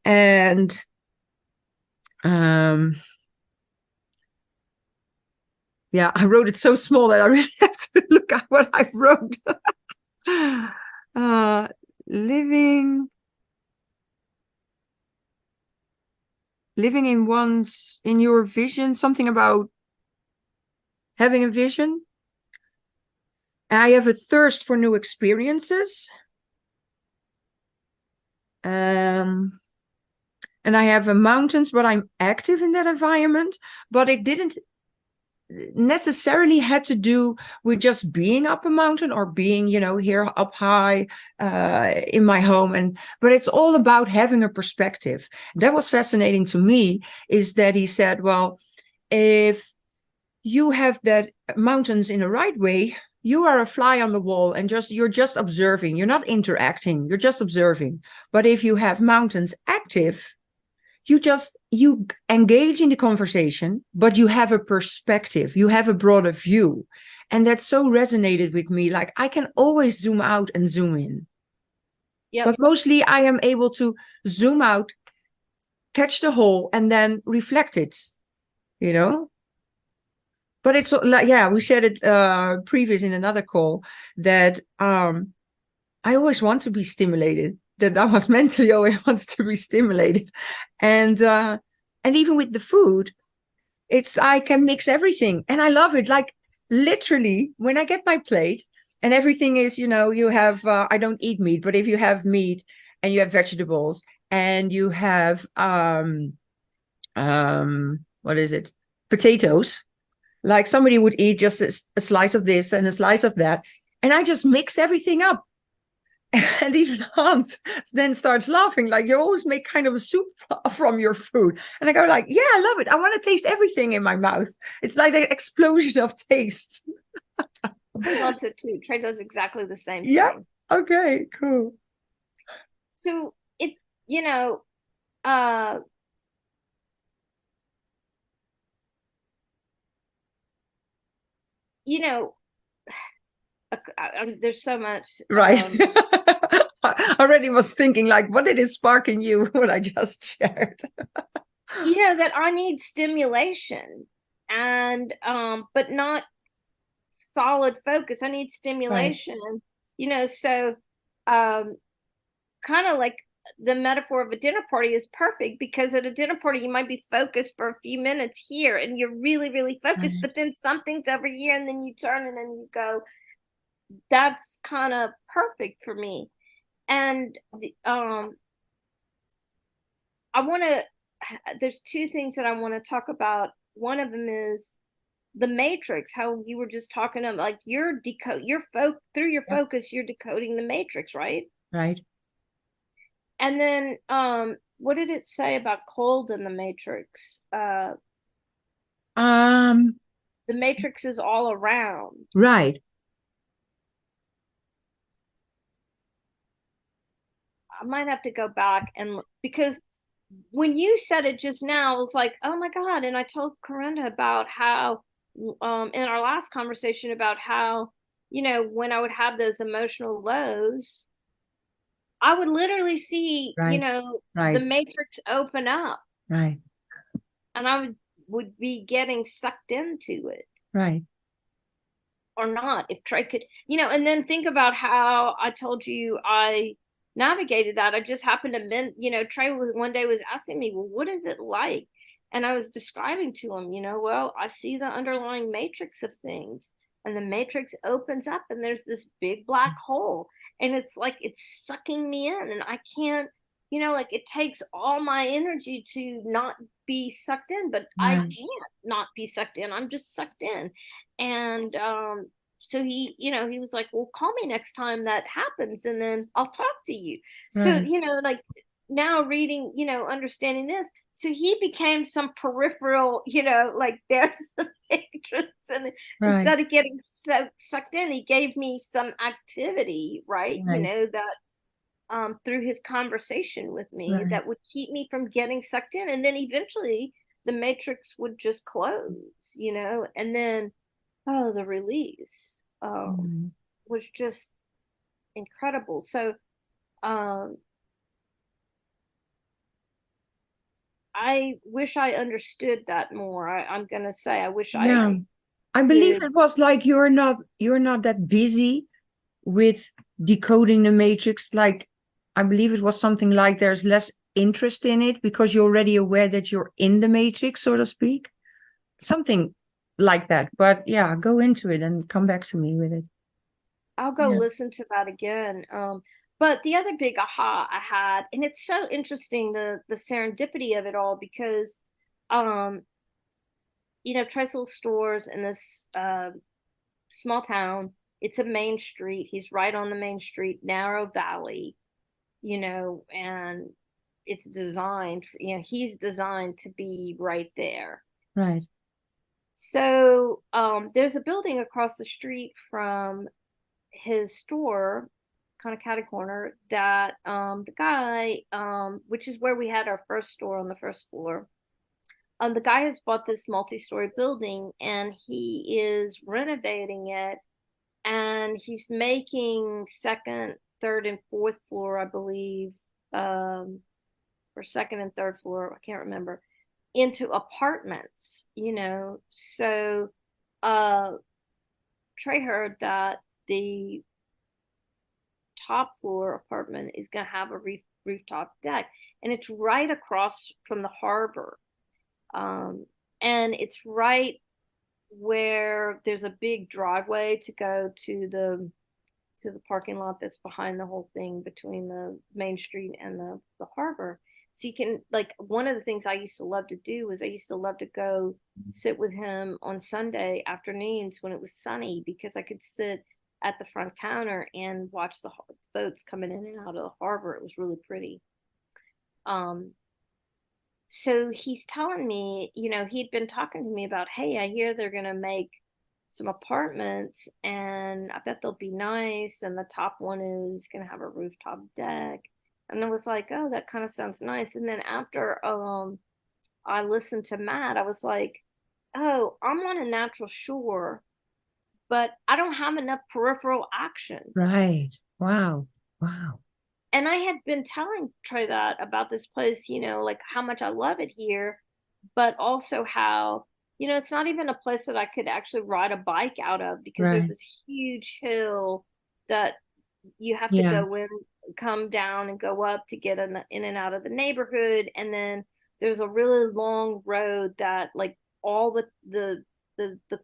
And yeah, I wrote it so small that I really have to look at what I wrote. Living in your vision, something about having a vision. I have a thirst for new experiences. And I have a mountains, but I'm active in that environment. But it didn't necessarily had to do with just being up a mountain or being, here up high in my home. But it's all about having a perspective. That was fascinating to me, is that he said, well, if you have that mountains in the right way, you are a fly on the wall and you're just observing. You're not interacting, you're just observing. But if you have mountains active, you engage in the conversation, but you have a perspective, you have a broader view. And that so resonated with me. Like, I can always zoom out and zoom in, Yep. but mostly I am able to zoom out, catch the whole, and then reflect it, you know but it's like, yeah, we said it previous in another call, that I always want to be stimulated, that I was mentally always wants to be stimulated. And even with the food, it's, I can mix everything and I love it. Like, literally, when I get my plate and everything is, you have, I don't eat meat, but if you have meat and you have vegetables and you have, what is it? Potatoes. Like, somebody would eat just a slice of this and a slice of that. And I just mix everything up. And even Hans then starts laughing, like, you always make kind of a soup from your food. And I go like, yeah, I love it. I want to taste everything in my mouth. It's like an explosion of taste. Trey loves it too. Trey does exactly the same Yeah. thing. Okay, cool. So uh, you know, there's so much. Right. I already was thinking, like, what did it spark in you, what I just shared? That I need stimulation, and but not solid focus. I need Right. stimulation. So um kind of like the metaphor of a dinner party is perfect, because at a dinner party you might be focused for a few minutes here and you're really really focused, Right. but then something's over here and then you turn and then you go. That's kind of perfect for me. And I want to there's two things that I want to talk about. One of them is the matrix, how you were just talking about, like, through your Yep. focus you're decoding the matrix, right? Right. And then what did it say about cold in the matrix? Um, The matrix is all around. right. I might have to go back and look, because when you said it just now, I was like, oh my God. And I told Corinda about how, in our last conversation, about how, when I would have those emotional lows, I would literally see, Right. the Right. matrix open up, Right. and I would be getting sucked into it. Right. Or not, if Trey could, and then think about how I told you I navigated that. I just happened to Trey one day was asking me, well, what is it like? And I was describing to him, well, I see the underlying matrix of things, and the matrix opens up and there's this big black hole, and it's like it's sucking me in, and I can't, like, it takes all my energy to not be sucked in, but I Right. can't not be sucked in. I'm just sucked in. And so he was like, well, call me next time that happens and then I'll talk to you. So Right. like, now reading, understanding this, so he became some peripheral, like, there's the matrix, and Right. instead of getting so sucked in, he gave me some activity, right, Right. that through his conversation with me, Right. that would keep me from getting sucked in, and then eventually the matrix would just close, and then, oh, the release Mm. was just incredible. So um, I wish I understood that more. I'm gonna say I wish I Yeah. I believe could. it was like, you're not that busy with decoding the matrix. Like, I believe it was something like, there's less interest in it because you're already aware that you're in the matrix, so to speak. Something like that. But yeah, go into it and come back to me with it. I'll go Yeah. listen to that again. But the other big aha I had, and it's so interesting, the serendipity of it all, because um Trey's little stores in this small town. It's a main street. He's right on the main street, narrow valley, and it's designed for, he's designed to be right there. Right. So there's a building across the street from his store, kind of catty corner, that the guy, which is where we had our first store on the first floor. The guy has bought this multi-story building and he is renovating it, and he's making second, third, and fourth floor, I believe, or second and third floor, I can't remember, into apartments, So Trey heard that the top floor apartment is going to have a rooftop deck, and it's right across from the harbor. And it's right where there's a big driveway to go to the parking lot that's behind the whole thing between the main street and the harbor. So you can, like, one of the things I used to love to do was I used to love to go sit with him on Sunday afternoons when it was sunny, because I could sit at the front counter and watch the boats coming in and out of the harbor. It was really pretty. So he's telling me, he'd been talking to me about, hey, I hear they're going to make some apartments and I bet they'll be nice. And the top one is going to have a rooftop deck. And I was like, oh, that kind of sounds nice. And then after I listened to Matt, I was like, oh, I'm on a natural shore, but I don't have enough peripheral action. Right. Wow. Wow. And I had been telling Trey that about this place, like how much I love it here, but also how, it's not even a place that I could actually ride a bike out of, because Right. there's this huge hill that you have to go in, come down and go up to get in and out of the neighborhood. And then there's a really long road that, like, all the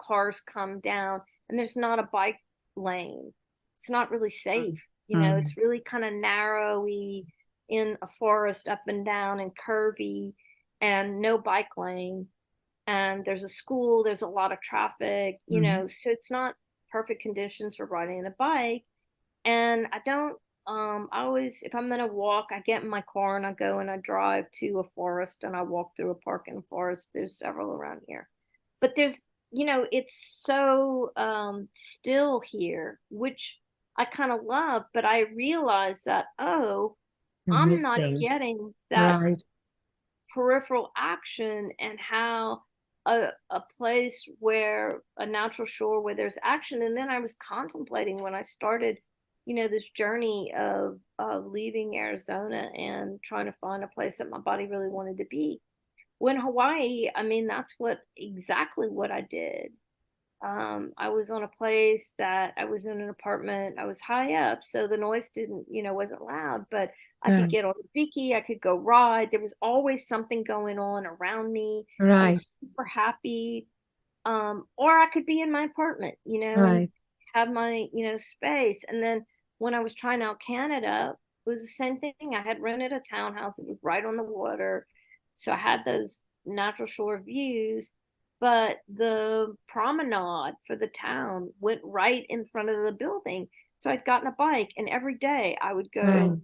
cars come down, and there's not a bike lane. It's not really safe. It's really kind of narrowy in a forest, up and down and curvy, and no bike lane. And there's a school, there's a lot of traffic, so it's not perfect conditions for riding a bike. And I don't, I always, if I'm gonna walk, I get in my car and I go and I drive to a forest and I walk through a park in a forest. There's several around here. But there's, it's so still here, which I kind of love, but I realize that, I'm not getting that peripheral action, and how a place where a natural shore where there's action. And then I was contemplating when I started, this journey of leaving Arizona and trying to find a place that my body really wanted to be. When Hawaii, I mean, that's exactly what I did. I was on a place that I was in an apartment. I was high up, so the noise wasn't loud, but I could get on the biki, I could go ride. There was always something going on around me. I was super happy. Or I could be in my apartment, and have my, space. And then when I was trying out Canada, it was the same thing. I had rented a townhouse. It was right on the water. So I had those natural shore views, but the promenade for the town went right in front of the building. So I'd gotten a bike, and every day I would go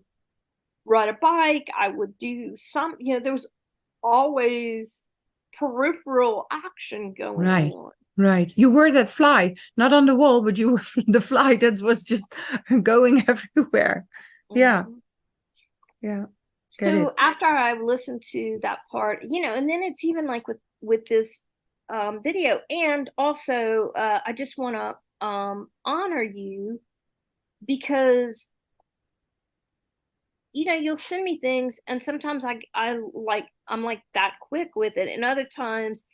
ride a bike. I would do some, there was always peripheral action going on. Right. You were that fly, not on the wall, but you were the fly that was just going everywhere. Yeah. Yeah. So after I listened to that part, and then it's even like with this video. And also, I just want to honor you, because you'll send me things, and sometimes I'm like that quick with it, and other times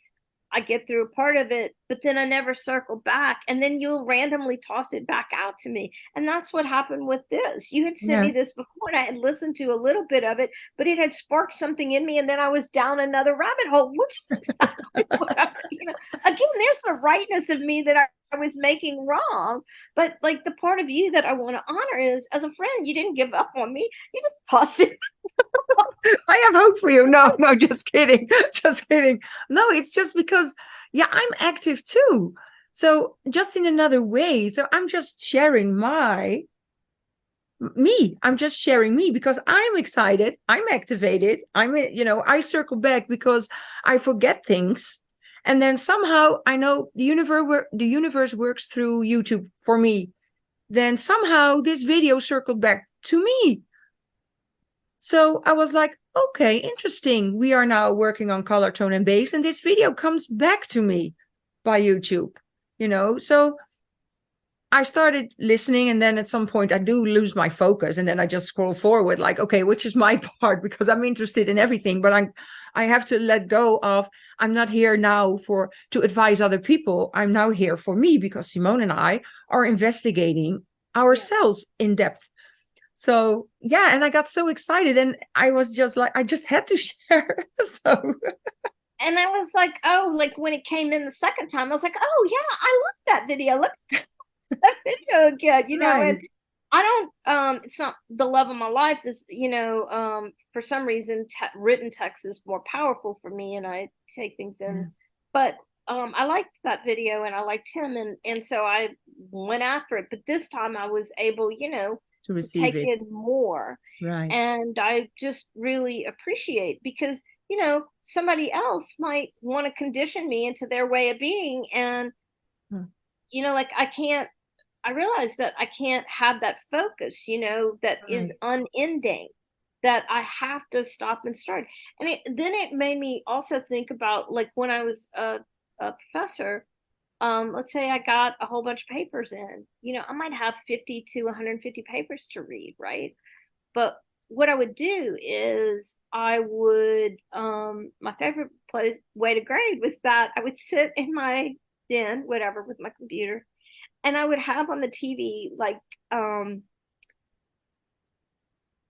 I get through a part of it, but then I never circle back, and then you'll randomly toss it back out to me. And that's what happened with this. You had sent me this before, and I had listened to a little bit of it, but it had sparked something in me, and then I was down another rabbit hole, which is exactly what again, there's the rightness of me that I was making wrong, but like the part of you that I want to honor is, as a friend, you didn't give up on me. You just tossed it. I have hope for you. No, just kidding. Just kidding. No, it's just because, yeah, I'm active too. So just in another way. So I'm just sharing me. I'm just sharing me because I'm excited. I'm activated. I circle back because I forget things. And then somehow I know the universe works through YouTube for me. Then somehow this video circled back to me. So I was like, okay, interesting. We are now working on color, tone, and base, and this video comes back to me by YouTube. So I started listening, and then at some point I do lose my focus, and then I just scroll forward, like, okay, which is my part, because I'm interested in everything, but I have to let go of, I'm not here now to advise other people. I'm now here for me because Simone and I are investigating Yeah. ourselves in depth. So yeah, and I got so excited, and I was just like, I just had to share. So And I was like, oh, like when it came in the second time, I was like, oh yeah, I love that video. Look that video again, right, and I don't it's not the love of my life is, for some reason written text is more powerful for me and I take things yeah, in. But I liked that video and I liked him and so I went after it. But this time I was able, to to receive take it. in more. Right. And I just really appreciate because, somebody else might want to condition me into their way of being. And, Hmm. like I realized that I can't have that focus, that is Right. unending, that I have to stop and start. And then it made me also think about like when I was a professor, let's say I got a whole bunch of papers in, I might have 50 to 150 papers to read, right? But what I would do is I would, my favorite way to grade was that I would sit in my den, whatever, with my computer and I would have on the TV like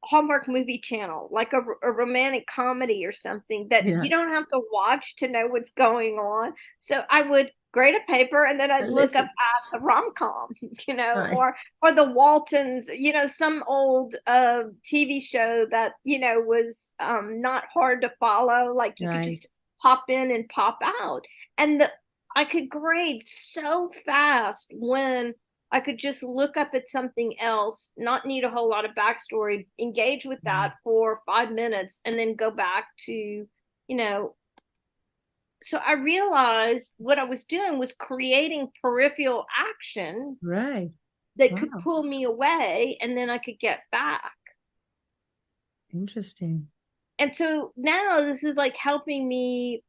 Hallmark movie channel, like a romantic comedy or something that Yeah. you don't have to watch to know what's going on. So I would grade a paper and then I'd And look up listen. at the rom-com, Right. or the Waltons, some old TV show that, was not hard to follow, like you could Right. just pop in and pop out. And I could grade so fast when I could just look up at something else, not need a whole lot of backstory, engage with Mm. that for 5 minutes, and then go back to, so I realized what I was doing was creating peripheral action Right. that could Wow. pull me away and then I could get back. Interesting. And so now this is like helping me,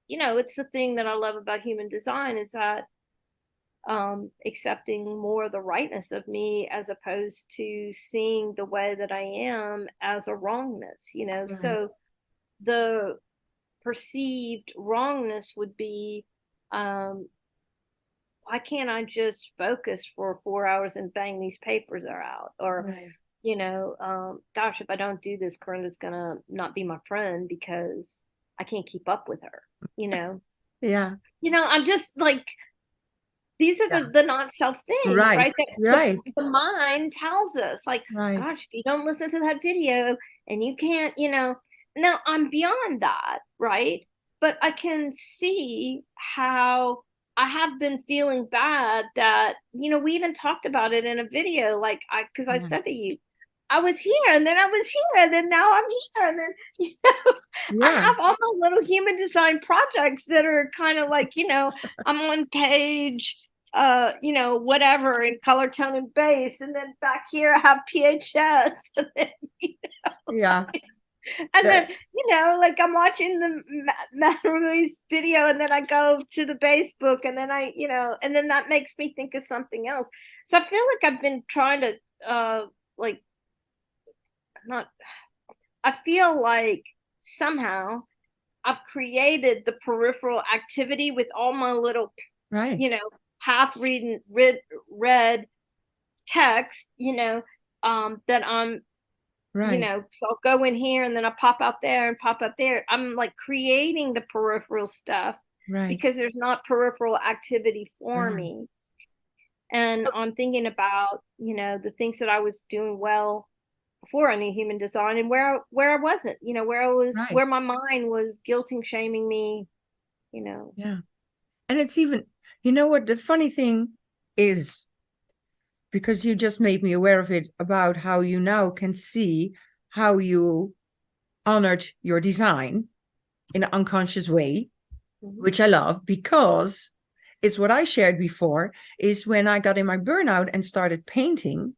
it's the thing that I love about human design is that accepting more of the rightness of me as opposed to seeing the way that I am as a wrongness, Right. So the perceived wrongness would be, why can't I just focus for 4 hours and bang these papers are out? Or, Right. gosh, if I don't do this, Corinda's gonna not be my friend because I can't keep up with her, you know. Yeah. I'm just like these are Yeah. the not self things, Right. right? That Right. the mind tells us, like, Right. gosh, if you don't listen to that video and you can't, now I'm beyond that, right? But I can see how I have been feeling bad that, we even talked about it in a video, like because I Yeah. said to you, I was here and then I was here and then now I'm here and then, you know, I Yeah. have all my little human design projects that are kind of like, I'm on page whatever in color, tone, and base. And then back here I have PHS. And then, Yeah. and That, then, like I'm watching the Matt Ruiz video and then I go to the base book and then and then that makes me think of something else. So I feel like I've been trying to like not I feel like somehow I've created the peripheral activity with all my little, right. half read text, that I'm, Right. so I'll go in here and then I'll pop out there and pop up there. I'm like creating the peripheral stuff Right. because there's not peripheral activity for Right. me. And I'm thinking about, the things that I was doing well before I knew human design and where I wasn't, Right. where my mind was guilting, shaming me, Yeah. And it's even, you know what, the funny thing is, because you just made me aware of it, about how you now can see how you honored your design in an unconscious way, which I love, because it's what I shared before, is when I got in my burnout and started painting,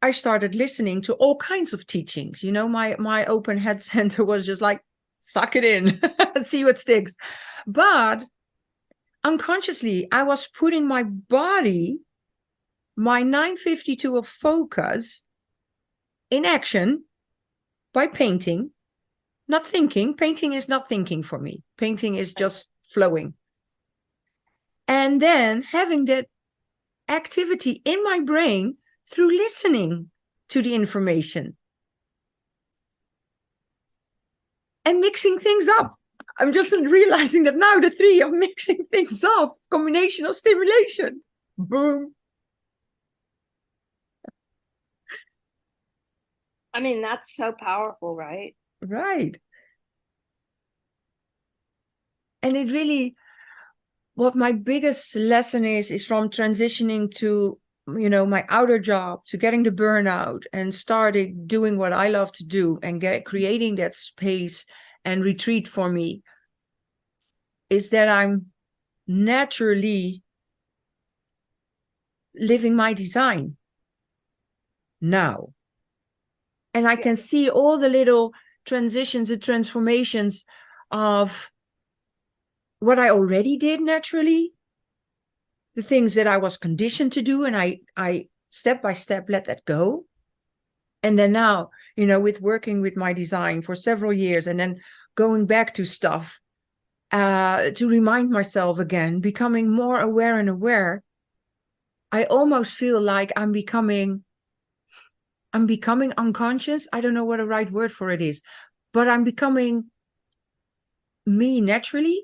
I started listening to all kinds of teachings. You know, my open head center was just like, suck it in, see what sticks. But unconsciously, I was putting my body, my 952 of focus, in action by painting, not thinking. Painting is not thinking for me. Painting is just flowing. And then having that activity in my brain through listening to the information and mixing things up. I'm just realizing that now the three are mixing things up. Combination of stimulation. Boom. I mean, that's so powerful, right? Right. And it really, what my biggest lesson is from transitioning to, you know, my outer job, to getting the burnout and starting doing what I love to do and creating that space and retreat for me, is that I'm naturally living my design now. And I can see all the little transitions and transformations of what I already did naturally, the things that I was conditioned to do, and I step by step let that go. And then now, you know, with working with my design for several years and then going back to stuff, to remind myself again, becoming more aware and aware, I almost feel like I'm becoming unconscious. I don't know what the right word for it is, but I'm becoming me naturally,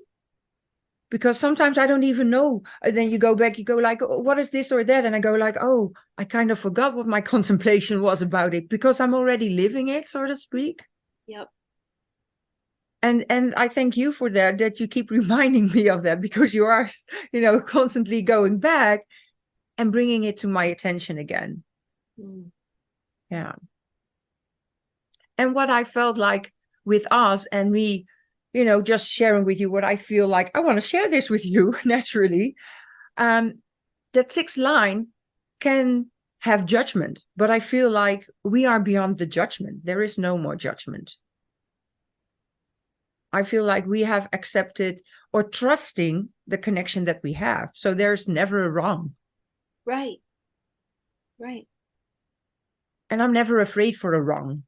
because sometimes I don't even know. And then you go back, you go like, oh, what is this or that? And I go like, oh, I kind of forgot what my contemplation was about it, because I'm already living it, so to speak. Yep. And I thank you for that you keep reminding me of that, because you are, you know, constantly going back and bringing it to my attention again. Yeah. And what I felt like with us and me, you know, just sharing with you what I feel like, I want to share this with you naturally. That sixth line can have judgment, but I feel like we are beyond the judgment. There is no more judgment. I feel like we have accepted or trusting the connection that we have. So there's never a wrong. Right. Right. And I'm never afraid for a wrong.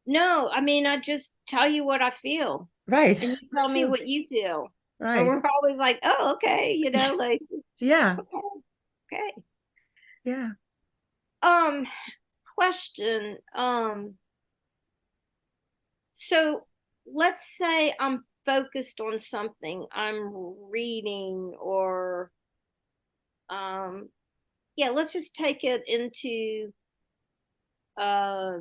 No, I mean, I just tell you what I feel, Right. and you Me tell me too. what you feel. And Right. we're always like, oh, okay, like, Yeah. okay, okay. Yeah. Um, question. So let's say I'm focused on something, I'm reading, or yeah, let's just take it into uh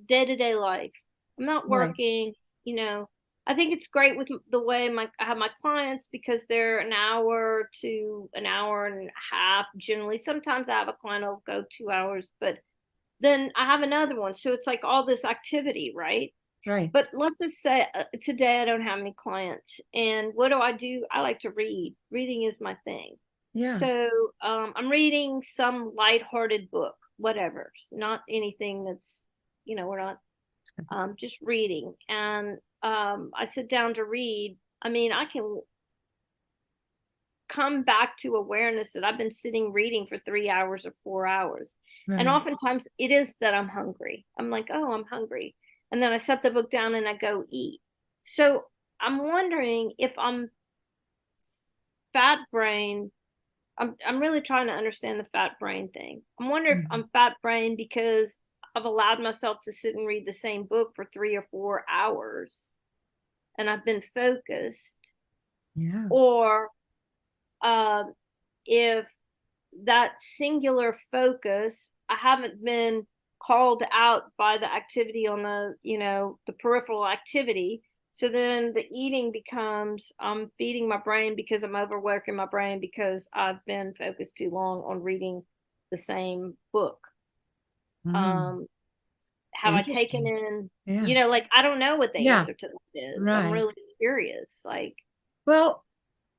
day-to-day life. I'm not Right. working, you know. I think it's great with the way I have my clients, because they're an hour to an hour and a half generally. Sometimes I have a client who'll go 2 hours, but then I have another one. So it's like all this activity, right? Right. But let's just say today I don't have any clients. And what do? I like to read. Reading is my thing. Yeah. So I'm reading some lighthearted book, whatever, not anything that's, we're not just reading. And I sit down to read. I mean, I can come back to awareness that I've been sitting reading for 3 hours or 4 hours. And Right. oftentimes it is that I'm hungry. I'm like, oh, I'm hungry. And then I set the book down and I go eat. So I'm wondering if I'm fat brain. I'm really trying to understand the fat brain thing. I'm wondering if Mhm. I'm fat brain because I've allowed myself to sit and read the same book for 3 or 4 hours and I've been focused, Yeah. or uh, if that singular focus, I haven't been called out by the activity on the peripheral activity. So then the eating becomes I'm feeding my brain because I'm overworking my brain because I've been focused too long on reading the same book. Mm, Um, have I taken interesting. in, Yeah. like I don't know what the Yeah. answer to that is. I'm Right. really curious. Like, Well,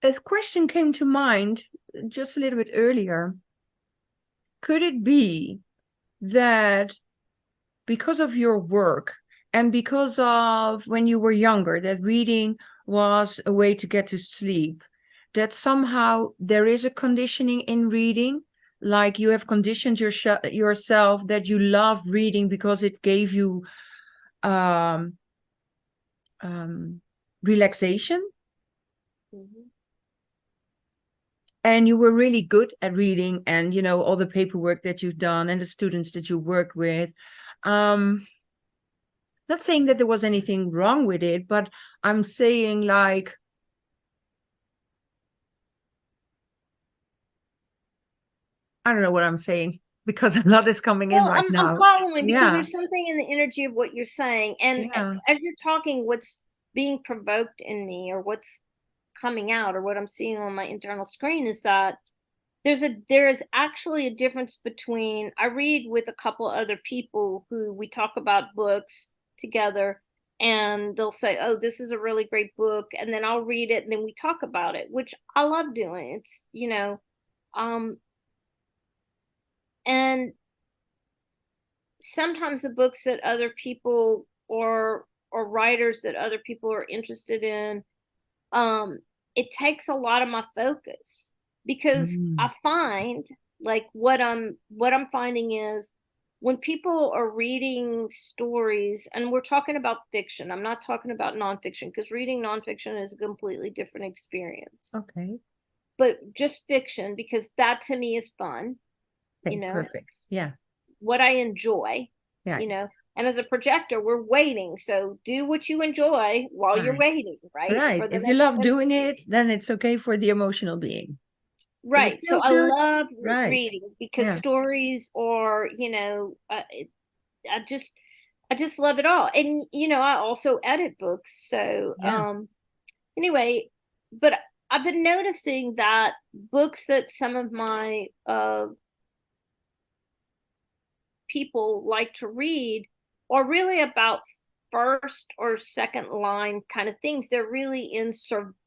a question came to mind just a little bit earlier. Could it be that because of your work and because of when you were younger, that reading was a way to get to sleep, that somehow there is a conditioning in reading? Like you have conditioned yourself that you love reading because it gave you um, um, relaxation, mhm. and you were really good at reading, and you know all the paperwork that you've done and the students that you worked with. Um, Not saying that there was anything wrong with it, but I'm saying like, I don't know what I'm saying because a lot is coming in Well, right I'm now. following because Yeah, there's something in the energy of what you're saying, and yeah. as you're talking, what's being provoked in me, or what's coming out, or what I'm seeing on my internal screen is that there is actually a difference between I read with a couple other people who we talk about books together, and they'll say, "Oh, this is a really great book," and then I'll read it and then we talk about it, which I love doing. It's, um and sometimes the books that other people or writers that other people are interested in, um it takes a lot of my focus because Mm, I find, like, what I'm finding is when people are reading stories, and we're talking about fiction, I'm not talking about nonfiction because reading nonfiction is a completely different experience, okay. but just fiction, because that to me is fun, Okay, perfect. it's Yeah, what I enjoy, yeah, you know. And as a projector, we're waiting. So do what you enjoy while you're right. waiting, right? Right. For the If you next love 10 doing it, pages. then it's okay for the emotional being. If it Right. So feels I good, love right. reading because Yeah, stories are, I just I just love it all. And I also edit books. So yeah. anyway, but I've been noticing that books that some of my people like to read are really about first or second line kind of things. They're really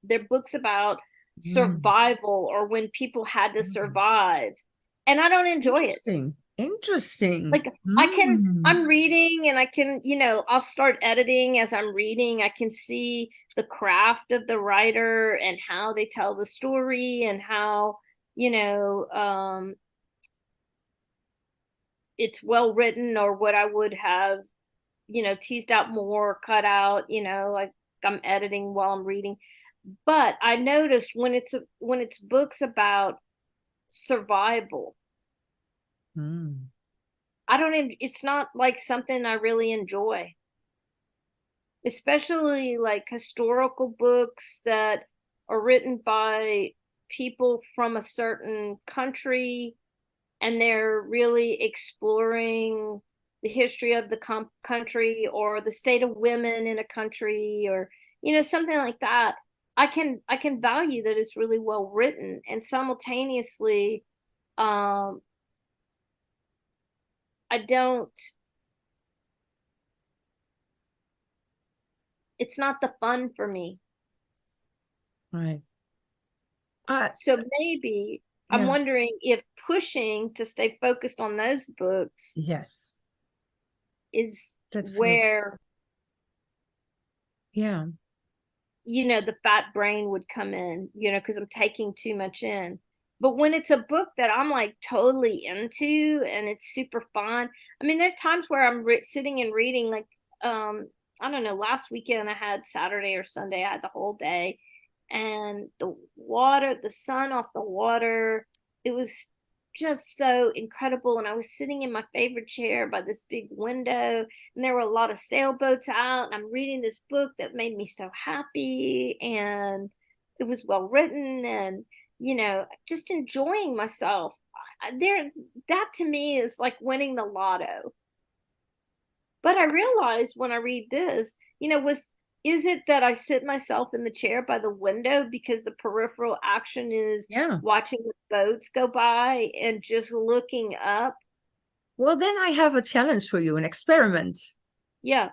they're books about Mm, survival, or when people had to mm. survive. And I don't enjoy it. Interesting. Interesting. Like, Mm. I'm reading and I can, I'll start editing as I'm reading. I can see the craft of the writer and how they tell the story, and how, you know, um it's well written, or what I would have, teased out more, cut out, like I'm editing while I'm reading. But I noticed when it's books about survival, Mm. it's not like something I really enjoy, especially like historical books that are written by people from a certain country, and they're really exploring the history of the country, or the state of women in a country, or something like that. I can value that it's really well written, and simultaneously, um I don't it's not the fun for me. Right. Uh, So maybe I'm yeah. wondering if pushing to stay focused on those books Yes. is That feels, where, yeah. the fat brain would come in, because I'm taking too much in. But when it's a book that I'm like totally into and it's super fun, I mean, there are times where I'm sitting and reading, like, I don't know, last weekend I had Saturday or Sunday, I had the whole day, and the sun off the water, it was just so incredible. And I was sitting in my favorite chair by this big window, and there were a lot of sailboats out, and I'm reading this book that made me so happy, and it was well written, and just enjoying myself there. That to me is like winning the lotto. But I realized when I read this, was is it that I sit myself in the chair by the window because the peripheral action is Yeah. watching the boats go by and just looking up? Well, then I have a challenge for you, an experiment. Yeah.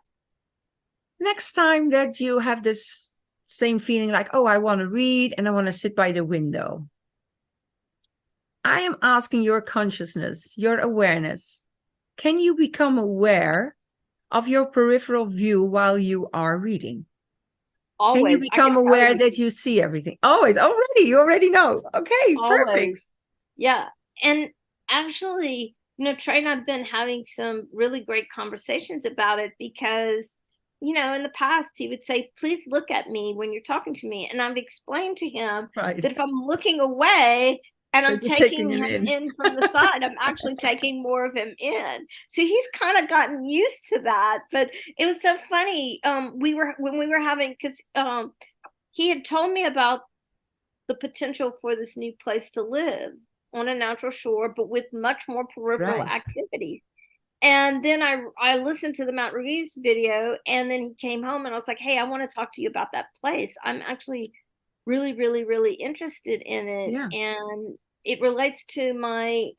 Next time that you have this same feeling like, oh, I want to read and I want to sit by the window, I am asking your consciousness, your awareness. Can you become aware of your peripheral view while you are reading? Can you Always. I become can tell aware you. that you see everything? Always, already, you already know. Okay, perfect. Always. Yeah. And actually, Trey and I've been having some really great conversations about it because, in the past, he would say, please look at me when you're talking to me. And I've explained to him Right. that if I'm looking away and I'm That you're taking taking him him in. in from the side, I'm actually taking more of him in. So he's kind of gotten used to that. But it was so funny. When we were having, because he had told me about the potential for this new place to live on a natural shore, but with much more peripheral Right. activity. And then I listened to the Mount Ruiz video, and then he came home, and I was like, "Hey, I want to talk to you about that place. I'm actually really, really, really interested in it, Yeah. and it relates to my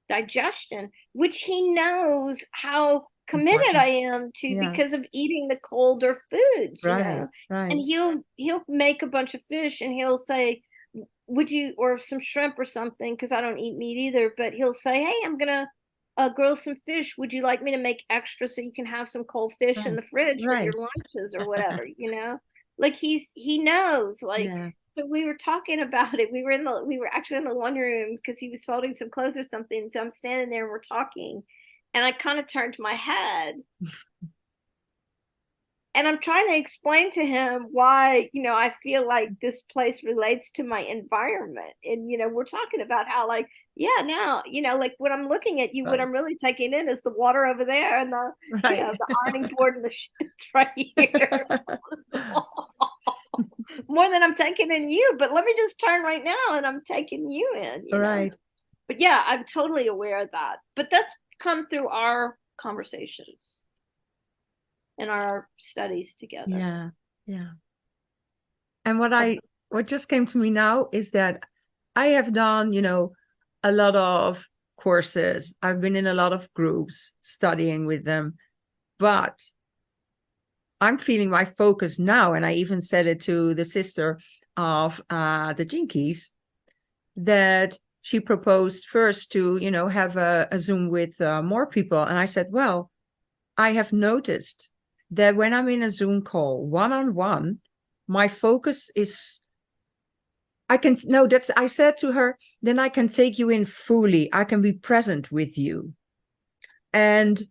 digestion, which he knows how committed Important. I am to Yeah. because of eating the colder foods, Right. And Right. he'll make a bunch of fish, and he'll say, "Would you," or some shrimp or something, because I don't eat meat either. But he'll say, "Hey, I'm gonna grill some fish. Would you like me to make extra so you can have some cold fish in Right. the fridge with your Right. lunches or whatever?" Like he knows. Like, Yeah. so we were talking about it. We were actually in the laundry room because he was folding some clothes or something. So I'm standing there and we're talking, and I kind of turned my head, and I'm trying to explain to him why, I feel like this place relates to my environment. And, we're talking about how, like, yeah, now, like when I'm looking at you, what Right. I'm really taking in is the water over there and Right. the ironing board and the shit's right here. More than I'm taking in you. But let me just turn right now and I'm taking you in. Right. But yeah, I'm totally aware of that. But that's come through our conversations and our studies together. Yeah. Yeah. And what just came to me now is that I have done, a lot of courses. I've been in a lot of groups studying with them, but I'm feeling my focus now. And I even said it to the sister of the Jinkies that she proposed first to, have a Zoom with more people. And I said, well, I have noticed that when I'm in a Zoom call one-on-one, my focus is I can no, that's I said to her, then I can take you in fully. I can be present with you. And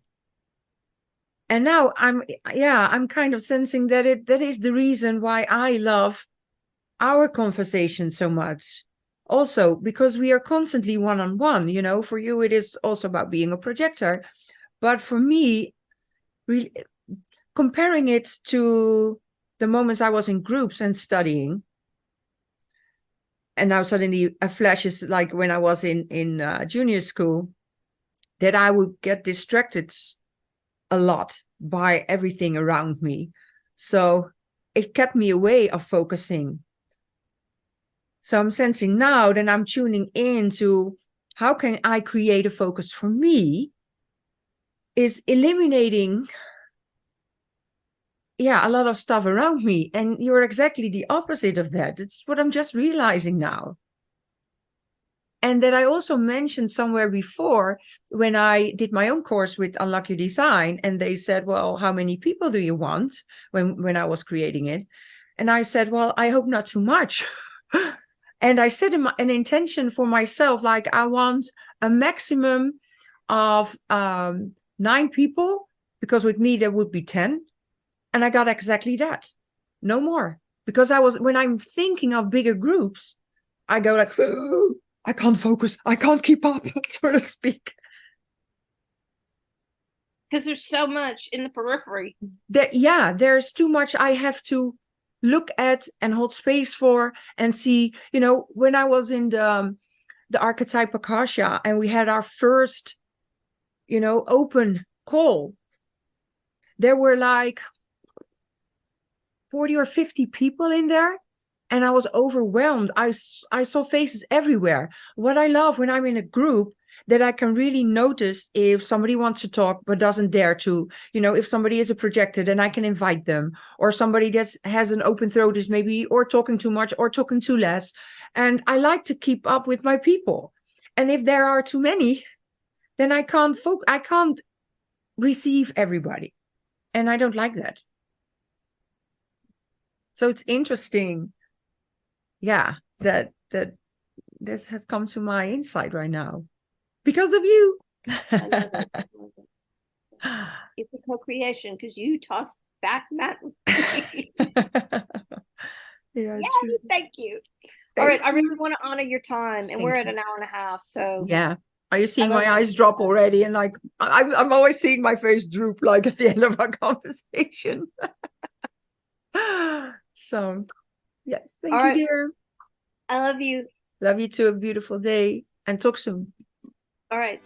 now I'm kind of sensing that is the reason why I love our conversation so much. Also, because we are constantly one-on-one, for you it is also about being a projector. But for me, really comparing it to the moments I was in groups and studying, and now suddenly a flash is like when I was in junior school, that I would get distracted a lot by everything around me. So it kept me away of focusing. So I'm sensing now that I'm tuning into how can I create a focus for me is eliminating a lot of stuff around me. And you're exactly the opposite of that. It's what I'm just realizing now. And that I also mentioned somewhere before when I did my own course with Unlock Your Design, and they said, well, how many people do you want when I was creating it? And I said, well, I hope not too much. And I set an intention for myself, like I want a maximum of 9 people, because with me there would be 10. And I got exactly that. No more. Because when I'm thinking of bigger groups, I go like, I can't focus. I can't keep up, so to speak. Because there's so much in the periphery. There's too much I have to look at and hold space for and see. When I was in the archetype Akasha and we had our first, open call, there were like 40 or 50 people in there. And I was overwhelmed. I saw faces everywhere. What I love when I'm in a group, that I can really notice if somebody wants to talk but doesn't dare to, if somebody is a projector, then I can invite them, or somebody that has an open throat is maybe or talking too much or talking too less. And I like to keep up with my people. And if there are too many, then I can't receive everybody. And I don't like that. So it's interesting, yeah, that this has come to my insight right now because of you. I love it. I love it. It's a co-creation because you tossed back that. Yeah, Yay, true. thank you. Thank All right, I you. really want to honor your time, and Thank we're at you. an hour and a half. So Yeah. Are you seeing love my eyes drop already? And like I'm always seeing my face droop like at the end of our conversation. So yes, thank All you, right. dear. I love you. Love you too. A beautiful day and talk soon. All right.